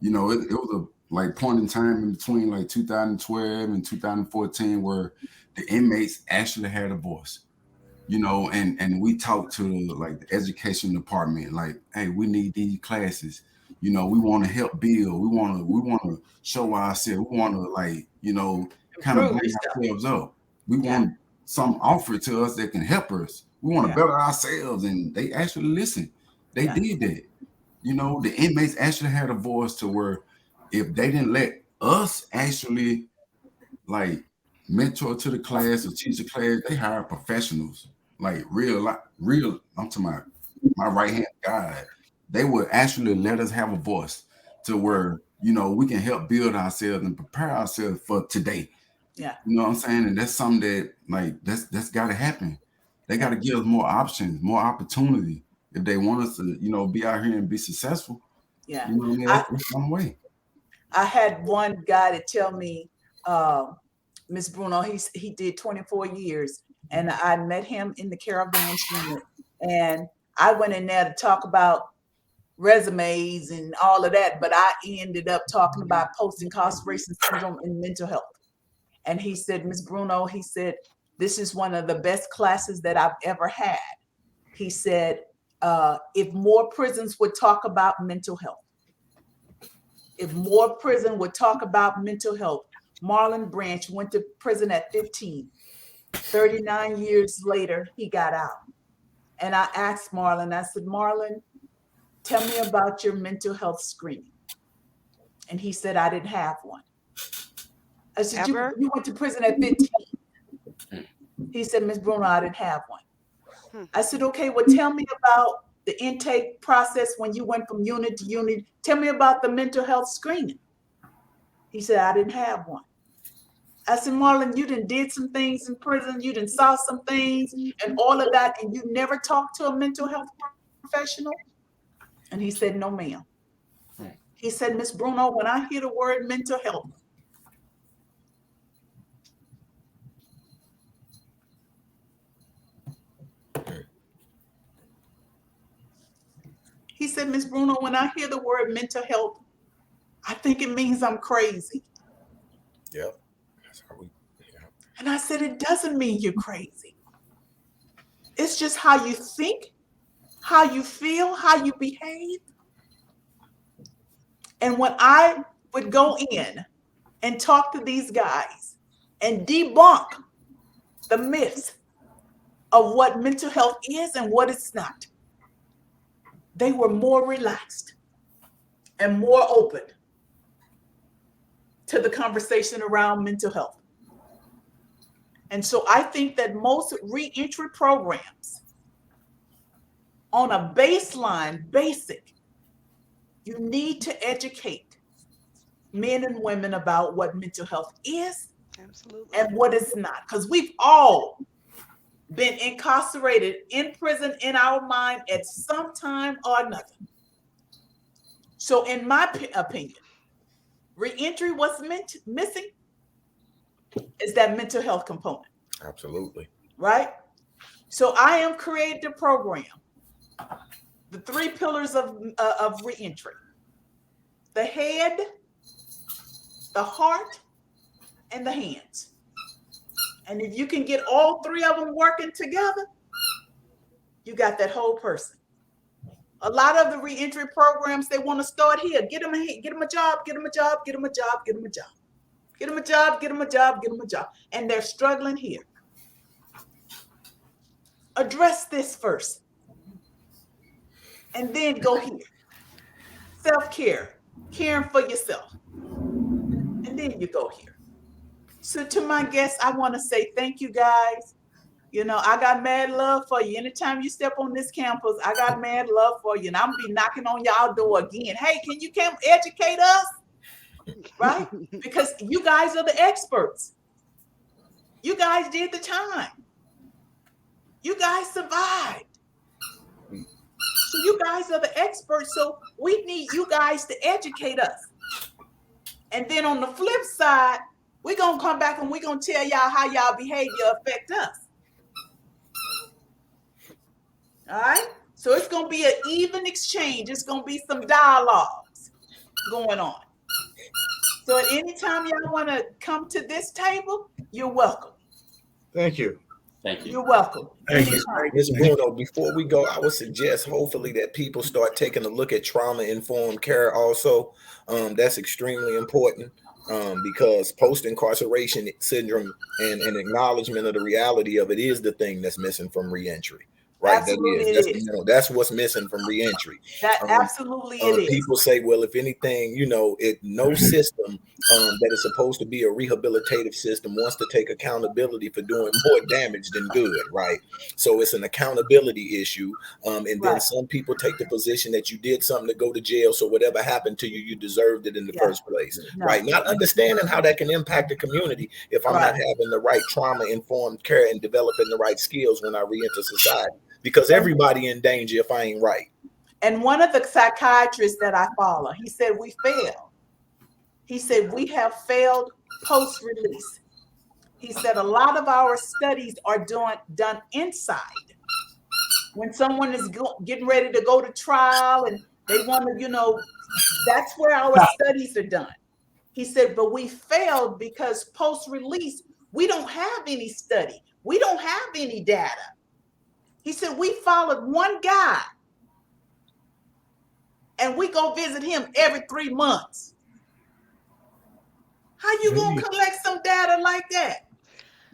You know, it was a like point in time in between like 2012 and 2014 where the inmates actually had a voice. You know, and we talked to like the education department, like, hey, we need these classes. You know, we want to help build. We want to show ourselves. We want to like, you know, kind of bring ourselves up. We want some offer to us that can help us. We want to better ourselves, and they actually listen. They did that. You know, the inmates actually had a voice to where if they didn't let us actually like mentor to the class or teach the class, they hire professionals, like real. I'm talking about my right hand guy. They would actually let us have a voice to where, you know, we can help build ourselves and prepare ourselves for today. Yeah. You know what I'm saying? And that's something that like that's got to happen. They got to give us more options, more opportunity if they want us to, you know, be out here and be successful. Yeah. You know what I mean? That's one way. I had one guy to tell me, Miss Bruno, he did 24 years, and I met him in the caravans unit, and I went in there to talk about resumes and all of that, but I ended up talking about post-incarceration syndrome and mental health. And he said, Miss Bruno, he said, this is one of the best classes that I've ever had. He said, if more prisons would talk about mental health, if more prison would talk about mental health. Marlon Branch went to prison at 15. 39 years later, he got out. And I asked Marlon, I said, Marlon, tell me about your mental health screening. And he said, I didn't have one. I said, you went to prison at 15. He said, Miss Bruno, I didn't have one. I said, okay, well, tell me about the intake process when you went from unit to unit. Tell me about the mental health screening. He said, I didn't have one. I said, Marlon, you did some things in prison. You saw some things and all of that, and you never talked to a mental health professional? And he said, no, ma'am. He said, Miss Bruno, when I hear the word mental health, he said, Miss Bruno, when I hear the word mental health, I think it means I'm crazy. Yep. And I said, it doesn't mean you're crazy. It's just how you think, how you feel, how you behave. And when I would go in and talk to these guys and debunk the myths of what mental health is and what it's not, they were more relaxed and more open to the conversation around mental health. And so I think that most reentry programs on a baseline, basic, you need to educate men and women about what mental health is and what it's not. Because we've all been incarcerated in prison in our mind at some time or another. So in my opinion, reentry, what's missing is that mental health component. Absolutely. Right? So I am creating a program, the 3 pillars of reentry: the head, the heart, and the hands. And if you can get all 3 of them working together, you got that whole person. A lot of the reentry programs, they want to start here. Get them a job, get them a job, get them a job, get them a job. Get them a job, get them a job, get them a job. And they're struggling here. Address this first. And then go here. Self-care, caring for yourself. And then you go here. So to my guests, I want to say thank you guys. You know, I got mad love for you. Anytime you step on this campus, I got mad love for you. And I'm going to be knocking on y'all door again. Hey, can you come educate us? Right? Because you guys are the experts. You guys did the time. You guys survived. So you guys are the experts, so we need you guys to educate us. And then on the flip side, we're going to come back and we're going to tell y'all how y'all behavior affect us. All right? So it's going to be an even exchange. It's going to be some dialogues going on. So at any time y'all want to come to this table, you're welcome. Thank you. Thank you. You're welcome. Thank you. Ms. Bruno, before we go, I would suggest hopefully that people start taking a look at trauma-informed care also. That's extremely important because post-incarceration syndrome and an acknowledgement of the reality of it is the thing that's missing from reentry. Right, Absolutely that is. it is. That's what's missing from reentry. That absolutely it is. People say, well, if anything, no system that is supposed to be a rehabilitative system wants to take accountability for doing more damage than good, right? So it's an accountability issue. And then some people take the position that you did something to go to jail, so whatever happened to you, you deserved it in the first place, right? Not understanding how that can impact the community if I'm not having the right trauma-informed care and developing the right skills when I re-enter society. Because everybody in danger if I ain't right. And one of the psychiatrists that I follow, he said, we failed. He said, we have failed post-release. He said, a lot of our studies are done inside. When someone is getting ready to go to trial and they want to, that's where our studies are done. He said, but we failed because post-release, we don't have any study. We don't have any data. He said, we followed one guy and we go visit him every 3 months. How you going to collect some data like that?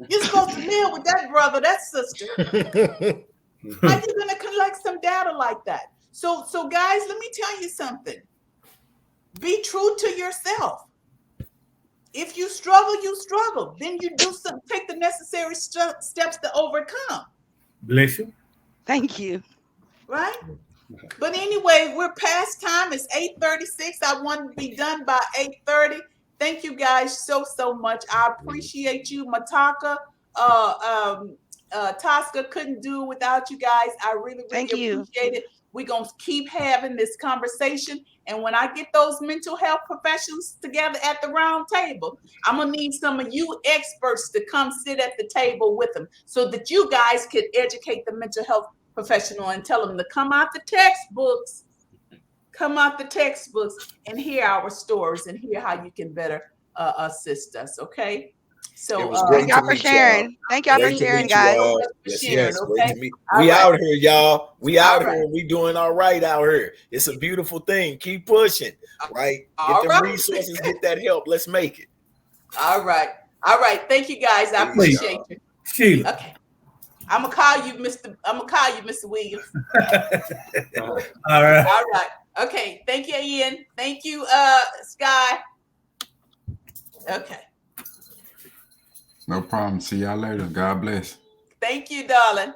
You're supposed to live with that brother, that sister. How you going to collect some data like that? So guys, let me tell you something. Be true to yourself. If you struggle, you struggle. Then you take the necessary steps to overcome. Bless you. Thank you. Right? But anyway, we're past time. It's 8:36. I want to be done by 8:30. Thank you guys so much. I appreciate you. Mataka, Tosca couldn't do it without you guys. I really appreciate it. We're going to keep having this conversation. And when I get those mental health professionals together at the round table, I'm going to need some of you experts to come sit at the table with them so that you guys can educate the mental health professional and tell them to come out the textbooks and hear our stories and hear how you can better assist us. Okay. So thank y'all for sharing. Thank y'all for sharing, guys. Yes, great to meet. We out here, y'all. We out here. We doing all right out here. It's a beautiful thing. Keep pushing. Right. Get the resources. Get that help. Let's make it. All right. Thank you guys. I appreciate you. Sheila. Okay. I'm gonna call you Mr. Williams. All right. All right. Okay. Thank you, Ian. Thank you, Sky. Okay. No problem. See y'all later. God bless. Thank you, darling.